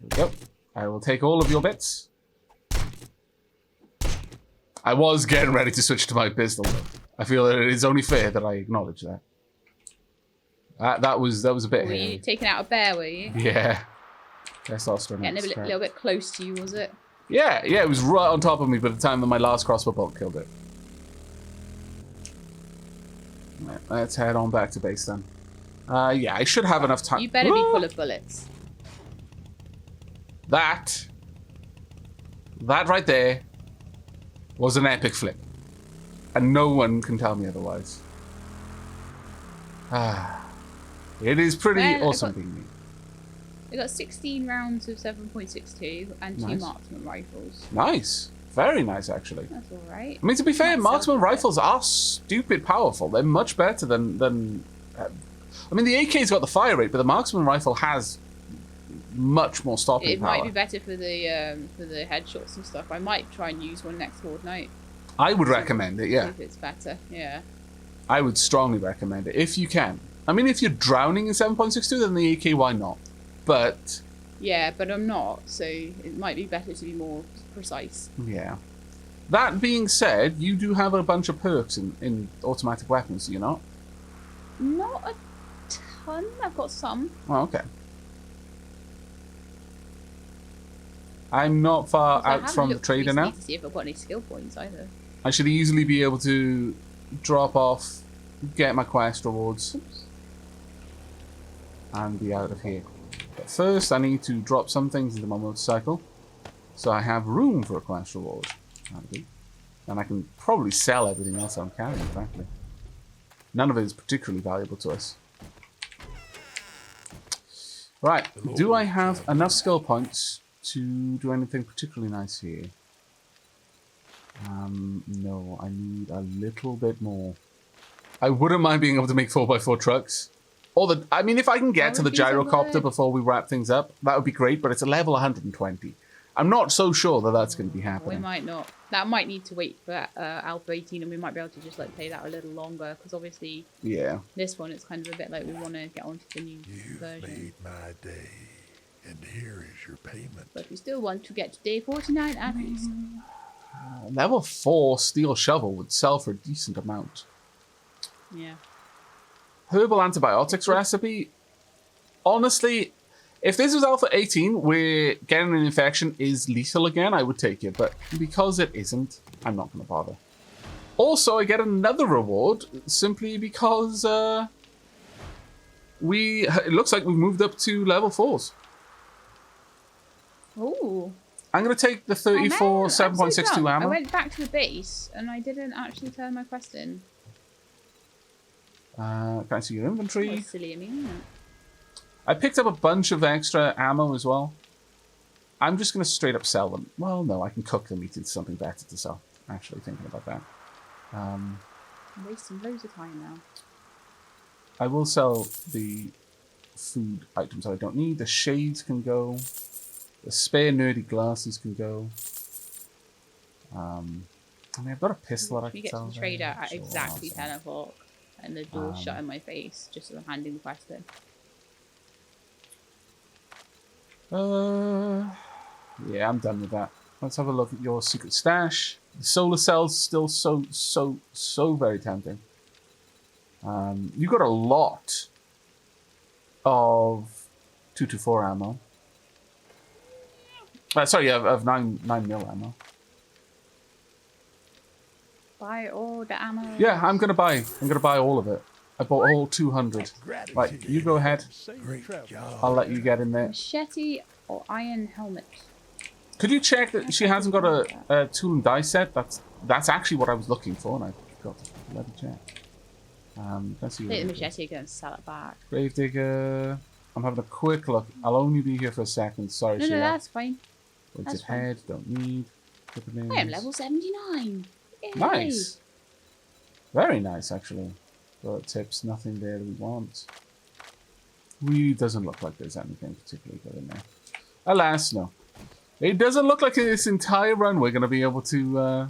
There we go. I will take all of your bits. I was getting ready to switch to my pistol, though. I feel that it is only fair that I acknowledge that. That was a bit. Were you taking out a bear? Were you? Yeah. Testosterone. Getting a little bit close to you, was it? Yeah, it was right on top of me by the time that my last crossbow bolt killed it. Right, let's head on back to base then. Yeah, I should have enough time. You better be full of bullets. That right there was an epic flip. And no one can tell me otherwise. It is pretty awesome being me. We got 16 rounds of 7.62 and 2 marksman rifles. Nice. Very nice, actually. That's alright. I mean, to be fair, marksman rifles are stupid powerful. They're much better than I mean, the AK's got the fire rate, but the marksman rifle has much more stopping power. It might be better for the headshots and stuff. I might try and use one next Horde-Night. I would recommend it, yeah. If it's better, yeah. I would strongly recommend it, if you can. I mean, if you're drowning in 7.62, then the AK, why not? But... Yeah, but I'm not, so it might be better to be more precise. Yeah. That being said, you do have a bunch of perks in automatic weapons, do you not? Not a ton. I've got some. Oh, okay. I'm not far out from the trader now. To see if I've got any skill points either. I should easily be able to drop off, get my quest rewards, and be out of here. But first, I need to drop some things into my motorcycle, so I have room for a quest reward. And I can probably sell everything else I'm carrying, frankly. None of it is particularly valuable to us. Right, do I have enough skill points to do anything particularly nice here? No, I need a little bit more. I wouldn't mind being able to make 4x4 trucks. I mean, if I can get to the gyrocopter before we wrap things up, that would be great, but it's a level 120. I'm not so sure that that's going to be happening. We might not. That might need to wait for Alpha 18, and we might be able to just play that a little longer, because obviously, this one it's kind of a bit like we want to get onto the new version. You've made my day, and here is your payment. But we still want to get to day 49 at least. Level 4 steel shovel would sell for a decent amount. Yeah. Herbal antibiotics recipe. Honestly, if this was Alpha 18, where getting an infection is lethal again, I would take it. But because it isn't, I'm not going to bother. Also, I get another reward simply because it looks like we've moved up to level 4s. Ooh. I'm going to take the 34 7.62 ammo. I went back to the base and I didn't actually turn my quest in. Can I see your inventory? That's silly of me, isn't it? I picked up a bunch of extra ammo as well. I'm just going to straight up sell them. Well, no, I can cook them into something better to sell. Actually thinking about that. I'm wasting loads of time now. I will sell the food items that I don't need. The shades can go. The spare nerdy glasses can go. I mean, I've got a pistol that I We can get to sell the trader there. at Sure, exactly I'll 10 o'clock, and the door's shut in my face just as I'm handing the quest in. Yeah, I'm done with that. Let's have a look at your secret stash. The solar cell's still so very tempting. You got a lot of 224 ammo. Sorry, of 9mm ammo. Buy all the ammo. Yeah, I'm gonna buy all of it. I bought all 200. Right, you go ahead. Great job. I'll let you get in there. Machete or iron helmet? Could you check that she hasn't got a tool and die set? That's actually what I was looking for, and I forgot to bloody check. Let's see. Take the machete, go and sell it back. Gravedigger. I'm having a quick look. I'll only be here for a second. Sorry, No, Sheila. that's fine. Weighted head. Don't need. I am level 79. Yay. Nice. Very nice, actually. Bullet tips. Nothing there that we want. Really doesn't look like there's anything particularly good in there. Alas, no. It doesn't look like this entire run we're going to be able to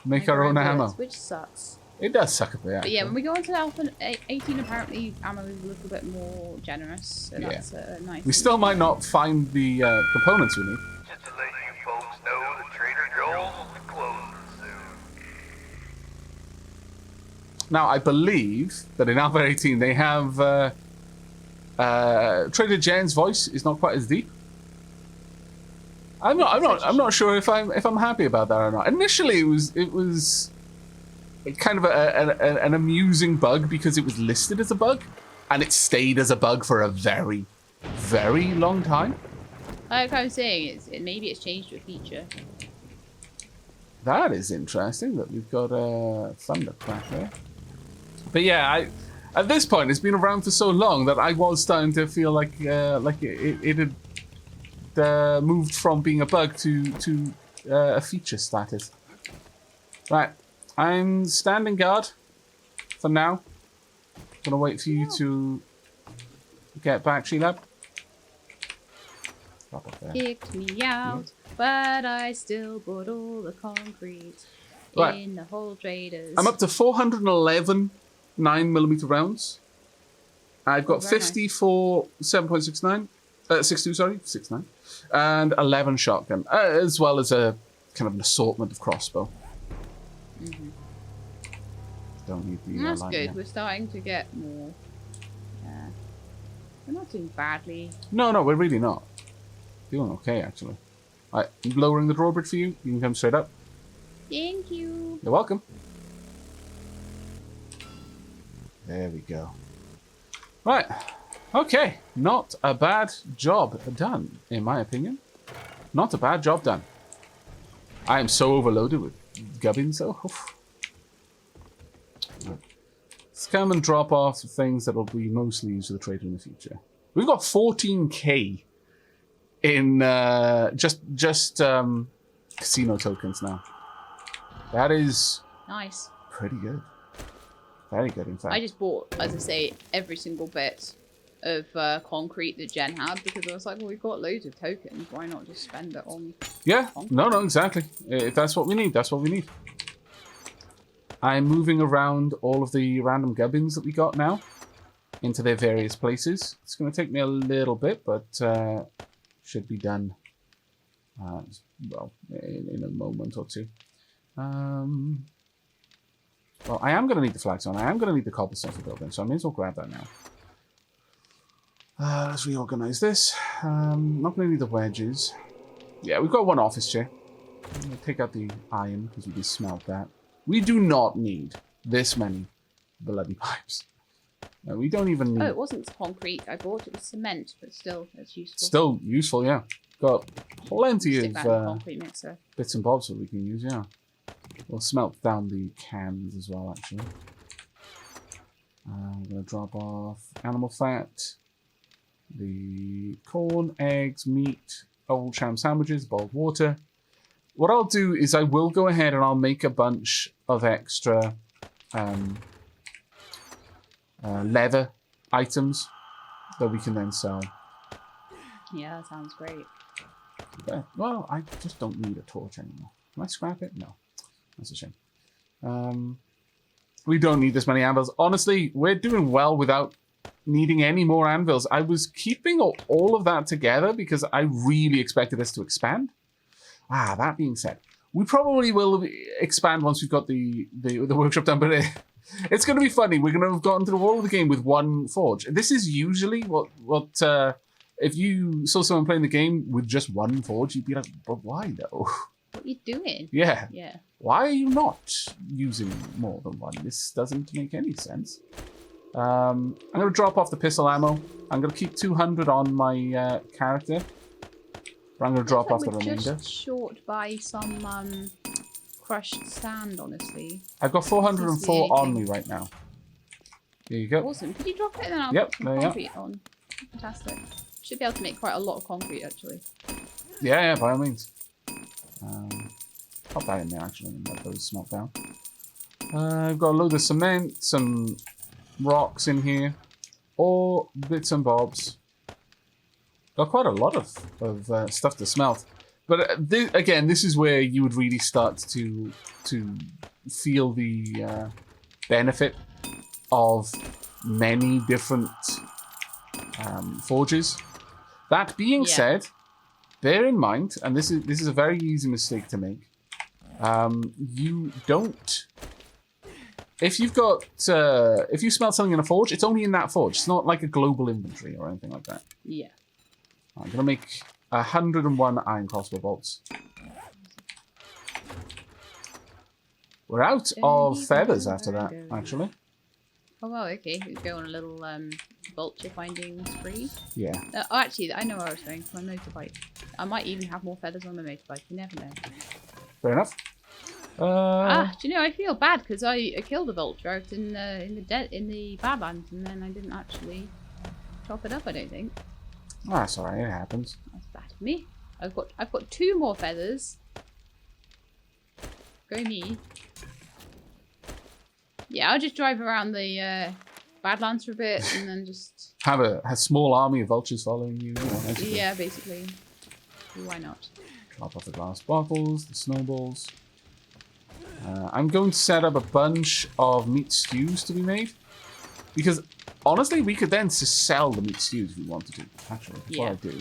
make our own ammo. Which sucks. It does suck a bit. But yeah, when we go on to Alpha 18, apparently ammo is a little bit more generous. So that's nice. We still might not find the components we need. Just to let you folks know, the Trader Joel's will be closing soon. Now, I believe that in Alpha 18 they have Trader Jen's voice is not quite as deep. I'm not sure if I'm happy about that or not. Initially, it was kind of an amusing bug because it was listed as a bug, and it stayed as a bug for a very, very long time. Like I was saying, maybe it's changed to a feature. That is interesting that we've got a thundercrack there. But yeah, at this point, it's been around for so long that I was starting to feel like it had moved from being a bug to a feature status. Right, I'm standing guard for now. Gonna wait for you to get back, Shelab. Kicked me out, but I still bought all the concrete in the whole traders. I'm up to 411 9mm rounds. I've got 50 nice. for 7.69. 62, sorry, 69. And 11 shotgun, as well as a kind of an assortment of crossbow. Mm-hmm. Don't need the That's light good. yet. We're starting to get more. We're not doing badly. No, we're really not. Doing okay, actually. Right, I'm lowering the drawbridge for you. You can come straight up. Thank you. You're welcome. There we go. Right. Okay. Not a bad job done, in my opinion. Not a bad job done. I am so overloaded with gubbins, though. Oof. Let's come and drop off the things that will be mostly used for the trader in the future. We've got 14k in just casino tokens now. That is Nice. pretty good. Very good, in fact. I just bought, as I say, every single bit of concrete that Jen had because I was like, well, we've got loads of tokens. Why not just spend it on Yeah, concrete? no, exactly. If that's what we need, that's what we need. I'm moving around all of the random gubbins that we got now into their various places. It's going to take me a little bit, but should be done, well, in a moment or two. Well, I am going to need the flagstone. I am going to need the cobblestone for building, so I may as well grab that now. Let's reorganize this. Not going to need the wedges. Yeah, we've got one office chair. I'm going to take out the iron because we can smelt that. We do not need this many bloody pipes. We don't even need... Oh, it wasn't concrete. I bought it with cement, but still, it's useful. Still useful, yeah. Got plenty Stick of that in the concrete mixer. bits and bobs that we can use, yeah. We'll smelt down the cans as well, actually. I'm going to drop off animal fat, the corn, eggs, meat, old sham sandwiches, boiled water. What I'll do is I will go ahead and I'll make a bunch of extra leather items that we can then sell. Yeah, that sounds great. Okay. Well, I just don't need a torch anymore. Can I scrap it? No. That's a shame. We don't need this many anvils. Honestly, we're doing well without needing any more anvils. I was keeping all of that together because I really expected this to expand. That being said, we probably will expand once we've got the workshop done, but it's going to be funny. We're going to have gotten through all of the game with one forge. This is usually what if you saw someone playing the game with just one forge, you'd be like, but why though? What are you doing? Yeah. Yeah. Why are you not using more than one? This doesn't make any sense. I'm going to drop off the pistol ammo. I'm going to keep 200 on my character. But I'm going to drop off the remainder. Just short by some crushed sand, honestly. I've got 404 on me right now. There you go. Awesome. Could you drop it and then I'll Yep, put some concrete on? Fantastic. Should be able to make quite a lot of concrete, actually. Yeah, by all means. Pop that in there, actually, and let those smelt down. I've got a load of cement, some rocks in here, or bits and bobs. Got quite a lot of stuff to smelt. But again, this is where you would really start to feel the benefit of many different forges. That being said, bear in mind, and this is a very easy mistake to make. You don't. If you've got if you smelt something in a forge, it's only in that forge. It's not like a global inventory or anything like that. Yeah. I'm gonna make 101 iron crossbow bolts. We're out of feathers after that, actually. Oh, well, okay. We go on a little vulture finding spree. Yeah. Oh, actually, I know where I was going for my motorbike. I might even have more feathers on my motorbike. You never know. Fair enough. Do you know, I feel bad because I killed a vulture out in the Badlands, and then I didn't actually chop it up. I don't think. That's alright. It happens. That's bad of me. I've got 2 more feathers. Go me. Yeah, I'll just drive around the Badlands for a bit and then just have a small army of vultures following you. Yeah, basically. Why not? Drop off the glass bottles, the snowballs. I'm going to set up a bunch of meat stews to be made because honestly, we could then just sell the meat stews if we wanted to. Actually, that's what I do.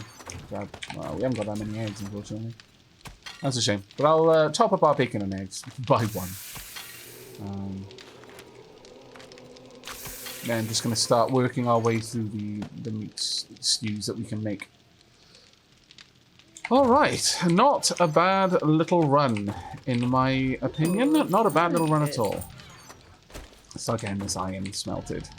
Well, we haven't got that many eggs, unfortunately. That's a shame. But I'll top up our bacon and eggs by 1. Then just going to start working our way through the meat stews that we can make. Alright, not a bad little run, in my opinion. Not a bad little run at all. Let's start getting this iron smelted.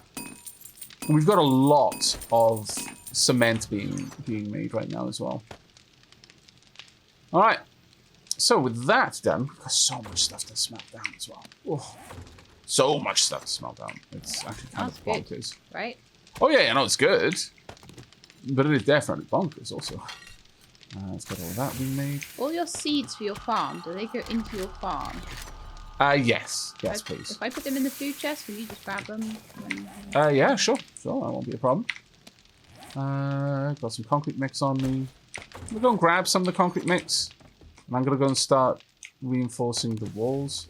And we've got a lot of cement being made right now as well. Alright, so with that done, we've got so much stuff to smelt down as well. Oh, so much stuff to smelt down. It's actually kind of bonkers. Right? Oh yeah, I know it's good. But it is definitely bonkers also. Let's get all that being made. All your seeds for your farm, do they go into your farm? Yes. Yes, please. If I put them in the food chest, can you just grab them? Yeah, sure. Sure, that won't be a problem. Got some concrete mix on me. We'll go and grab some of the concrete mix. And I'm going to go and start reinforcing the walls.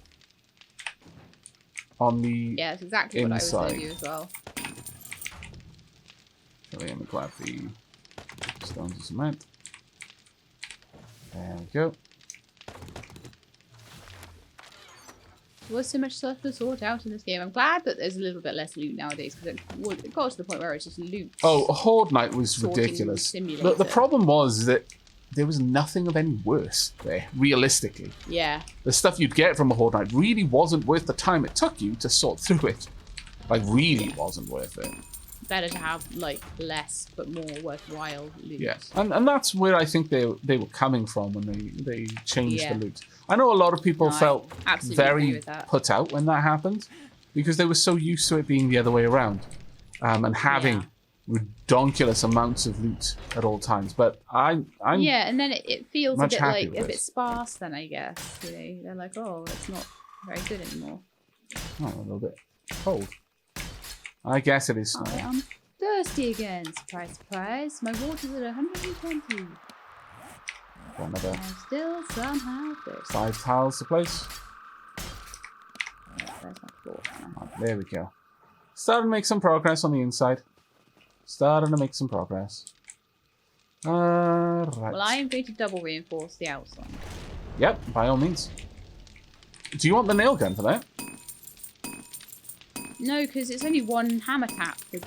On the yeah, that's exactly inside. What I was going to do as well. So let me grab the stones of cement. There we go. There was so much stuff to sort out in this game. I'm glad that there's a little bit less loot nowadays because it got to the point where it's just loot. Oh, Horde-Night was ridiculous. The problem was that there was nothing of any worth there, realistically. Yeah. The stuff you'd get from a Horde-Night really wasn't worth the time it took you to sort through it. Like, really wasn't worth it. Better to have like less but more worthwhile loot. Yes, and that's where I think they were coming from when they changed the loot. I know a lot of people felt very put out when that happened because they were so used to it being the other way around and having ridiculous amounts of loot at all times. But I'm and then it feels a bit like a bit bit sparse. Then I guess they're like, oh, it's not very good anymore. Oh, a little bit cold. I guess it is I snowing. am thirsty again. Surprise, surprise. My water's at 120. Another I'm still somehow thirsty. 5 tiles to place. Yeah, there's my floor. Oh, there we go. Starting to make some progress on the inside. Starting to make some progress. Right. Well, I am going to double reinforce the outside. Yep, by all means. Do you want the nail gun for that? No, because it's only one hammer tap to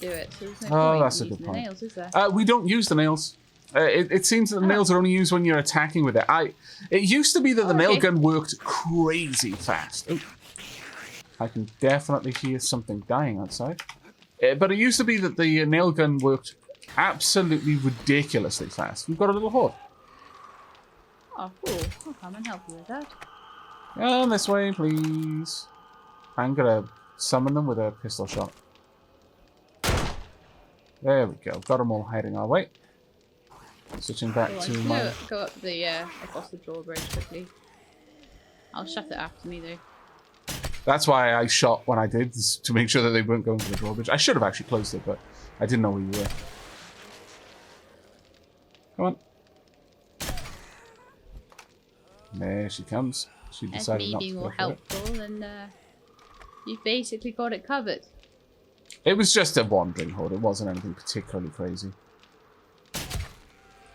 do it, so there's no Oh, point that's a in good using the point. nails, is there? We don't use the nails. It seems that the nails are only used when you're attacking with it. It used to be that the nail okay. gun worked crazy fast. Oh, I can definitely hear something dying outside. But it used to be that the nail gun worked absolutely ridiculously fast. We've got a little horde. Oh, cool. I'll come and help you with that. Come this way, please. I'm gonna summon them with a pistol shot. There we go. Got them all hiding our way. Switching back Cool, to I'm my... gonna go up the across the drawbridge quickly. I'll shut it after me though. That's why I shot when I did, to make sure that they weren't going to the drawbridge. I should have actually closed it, but I didn't know where you were. Come on. There she comes. She As decided me not to being go all for it. helpful, and you've basically got it covered. It was just a wandering horde. It wasn't anything particularly crazy.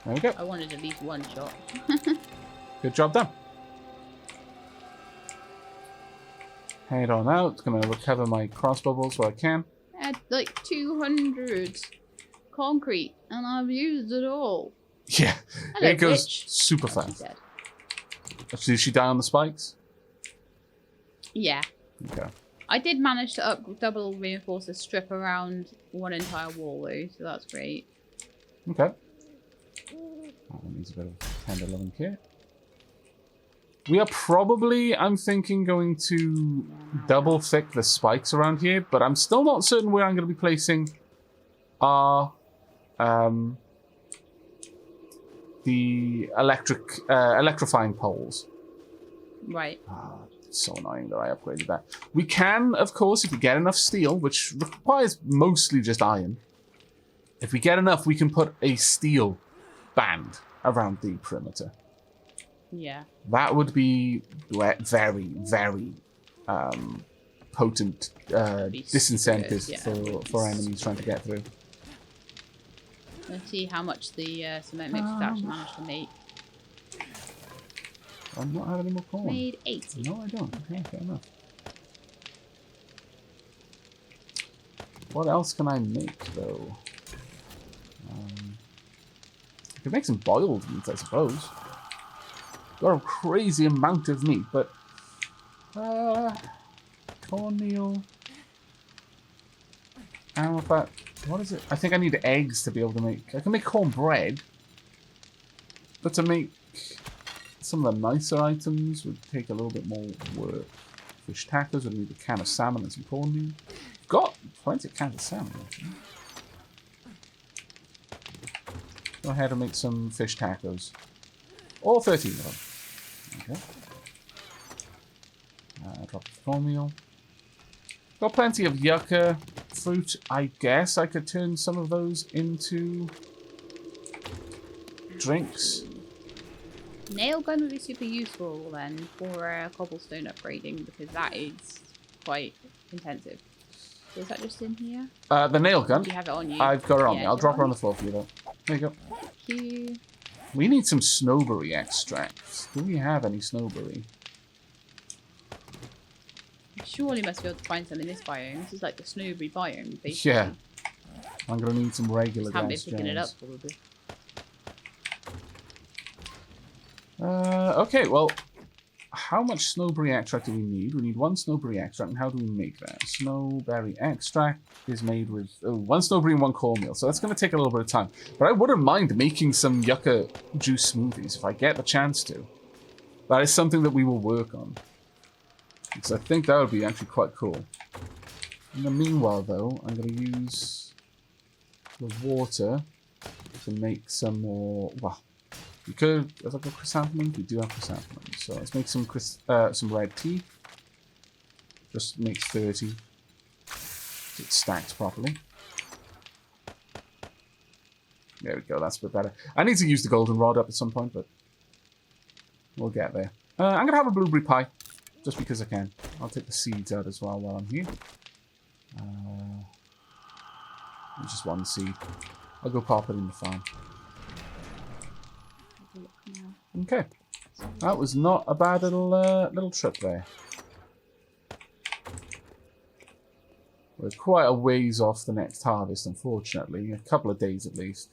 There we go. I wanted at least one shot. Good job done. Head on out. Gonna recover my crossbow bolts where I can. I had like 200 concrete, and I've used it all. Yeah, Hello, it goes bitch. super Oh, she's fast. dead. Did she die on the spikes? Yeah. Okay. I did manage to double reinforce a strip around one entire wall though, so that's great. Okay. Oh, that needs a bit of tender loving care. We are probably, I'm thinking, going to double thick the spikes around here, but I'm still not certain where I'm going to be placing our the electrifying poles. Right. It's so annoying that I upgraded that. We can, of course, if we get enough steel, which requires mostly just iron. If we get enough, we can put a steel band around the perimeter. Yeah. That would be very, very potent be disincentive screwed, yeah. for enemies trying to get through. Let's see how much the cement mix has actually managed to make. I'm not having any more corn. Made 80. No, I don't. Okay, fair enough. What else can I make, though? I could make some boiled meat, I suppose. Got a crazy amount of meat, but... cornmeal... Animal fat... What is it? I think I need eggs to be able to make... I can make cornbread. But to make some of the nicer items would take a little bit more work. Fish tacos would need a can of salmon and some cornmeal. Got plenty of cans of salmon, actually. Go ahead and make some fish tacos. All 13 of them. Okay. Drop the cornmeal. Got plenty of yucca fruit. I guess I could turn some of those into drinks. Nail gun would be super useful then for cobblestone upgrading because that is quite intensive. So is that just in here? The nail gun. Do you have it on you? I've got it on me. Yeah, I'll is it drop her on on the floor for you, though. There you go. Thank you. We need some snowberry extracts. Do we have any snowberry? Surely must be able to find some in this biome. This is like the snowberry biome, basically. Yeah. I'm going to need some regular Just haven't been gas picking it up, gems. probably. Okay, well, how much snowberry extract do we need? We need 1 snowberry extract, and how do we make that? Snowberry extract is made with 1 snowberry and 1 cornmeal, so that's going to take a little bit of time. But I wouldn't mind making some yucca juice smoothies if I get the chance to. That is something that we will work on. Because I think that would be actually quite cool. In the meanwhile, though, I'm going to use the water to make some more... Well, we could... Have I got chrysanthemums? We do have chrysanthemums. So let's make some red tea. Just makes 30. It's stacked properly. There we go, that's a bit better. I need to use the golden rod up at some point, but we'll get there. I'm going to have a blueberry pie, just because I can. I'll take the seeds out as well while I'm here. Just one seed. I'll go pop it in the farm. Okay. That was not a bad little trip there. We're quite a ways off the next harvest, unfortunately. A couple of days at least.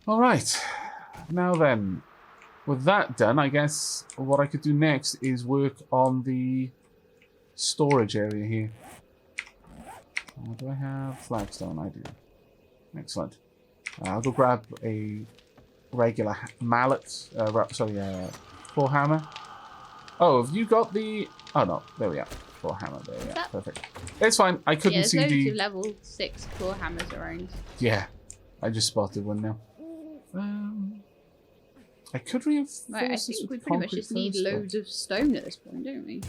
Alright. Now then, with that done, I guess what I could do next is work on the storage area here. Do I have flagstone? I do. Excellent. I'll go grab a regular mallet. Claw hammer. Oh, have you got the... Oh, no. There we are. Claw hammer. There we are. Perfect. It's fine. I couldn't see the... There's level 6 claw hammers around. Yeah. I just spotted one now. I could reinforce Right, I think we pretty much just need loads of stone at this point, don't we?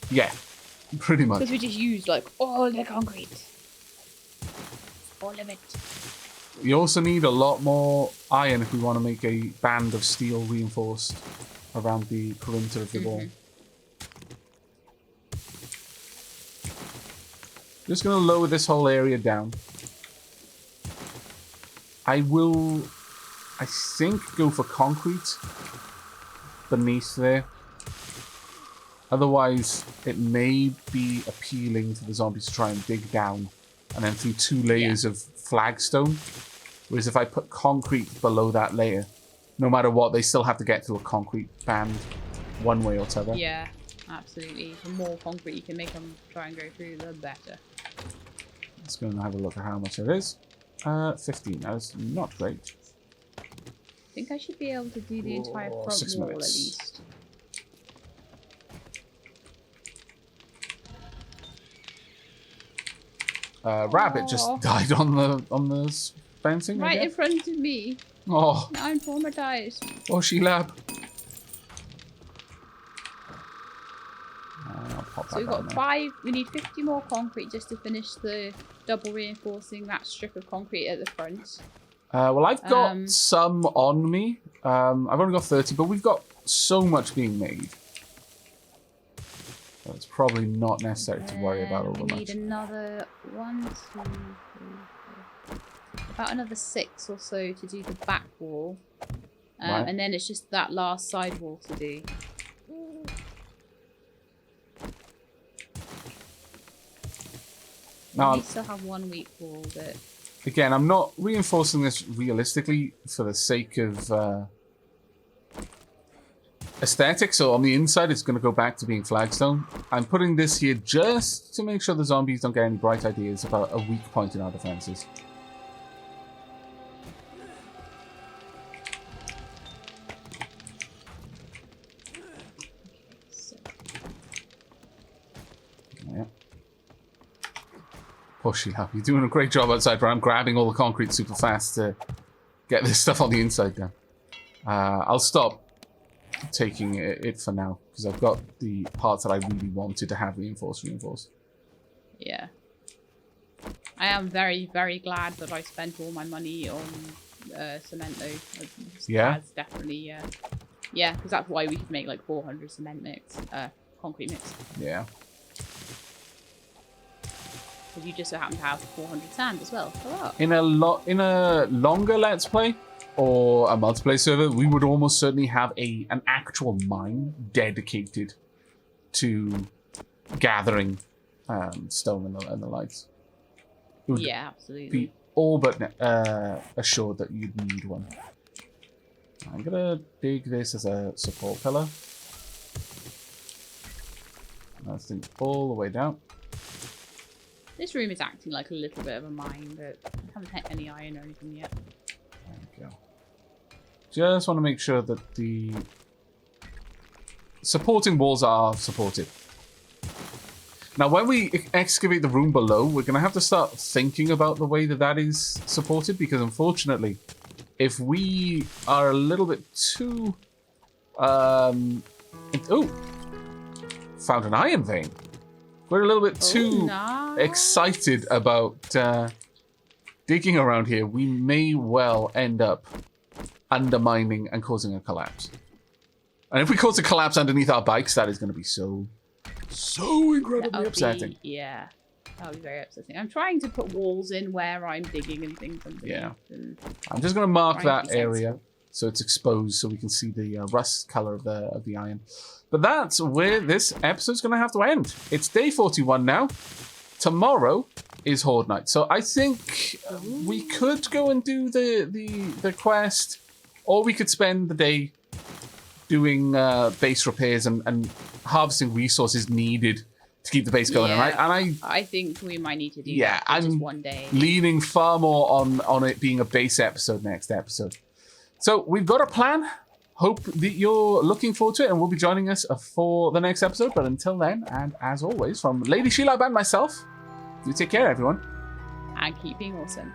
Yeah. Pretty much. Because we just used, like, all the concrete. All of it. We also need a lot more iron if we want to make a band of steel reinforced around the perimeter of the wall. Just going to lower this whole area down. I will, I think, go for concrete beneath there. Otherwise, it may be appealing to the zombies to try and dig down and then through 2 layers of flagstone. Whereas if I put concrete below that layer, no matter what, they still have to get through a concrete band one way or t'other. Yeah, absolutely. The more concrete you can make them try and go through, the better. Let's go and have a look at how much it is. 15. That's not great. I think I should be able to do the entire front 6 wall minutes. at least. Rabbit just died on the fencing. Right in front of me. Oh. Now I'm traumatized. Oh, Shelab. I'll pop So we've got 5. We need 50 more concrete just to finish the double reinforcing that strip of concrete at the front. Well, I've got some on me. I've only got 30, but we've got so much being made. So it's probably not necessary to worry about all the much. We need another 1, 2, 3, 4. About another 6 or so to do the back wall. Right. And then it's just that last side wall to do. Now, We still have 1 weak wall, but... Again, I'm not reinforcing this realistically for the sake of aesthetics. So on the inside, it's going to go back to being flagstone. I'm putting this here just to make sure the zombies don't get any bright ideas about a weak point in our defenses. Yeah. Push you up. You're doing a great job outside, but I'm grabbing all the concrete super fast to get this stuff on the inside down. I'll stop taking it for now, because I've got the parts that I really wanted to have reinforced. Yeah. I am very, very glad that I spent all my money on cement, though. Yeah? That's definitely, yeah. Yeah, because that's why we could make like 400 cement mix, concrete mix. Yeah. Because you just so happen to have 400 sand as well. Hurrah. In a longer Let's Play or a multiplayer server, we would almost certainly have an actual mine dedicated to gathering stone and the likes. It would Yeah, absolutely. be all but assured that you'd need one. I'm gonna dig this as a support pillar. That's it all the way down. This room is acting like a little bit of a mine, but I haven't hit any iron or anything yet. There we go. Just want to make sure that the supporting walls are supported. Now, when we excavate the room below, we're going to have to start thinking about the way that that is supported, because unfortunately, if we are a little bit too... found an iron vein. We're a little bit too nice. excited about digging around here. We may well end up undermining and causing a collapse. And if we cause a collapse underneath our bikes, that is going to be so incredibly upsetting. Yeah, that'll be very upsetting. I'm trying to put walls in where I'm digging and things underneath. Yeah. And I'm just going to mark trying to that be area sensible. so it's exposed so we can see the rust color of the iron. But that's where this episode's going to have to end. It's day 41 now. Tomorrow is Horde-Night. So I think we could go and do the quest, or we could spend the day doing base repairs and harvesting resources needed to keep the base going. Yeah. And I think we might need to do Yeah, that for just I'm one day. leaning far more on it being a base episode next episode. So we've got a plan. Hope that you're looking forward to it and will be joining us for the next episode. But until then, and as always, from Lady Shelab and myself, do take care, everyone. And keep being awesome.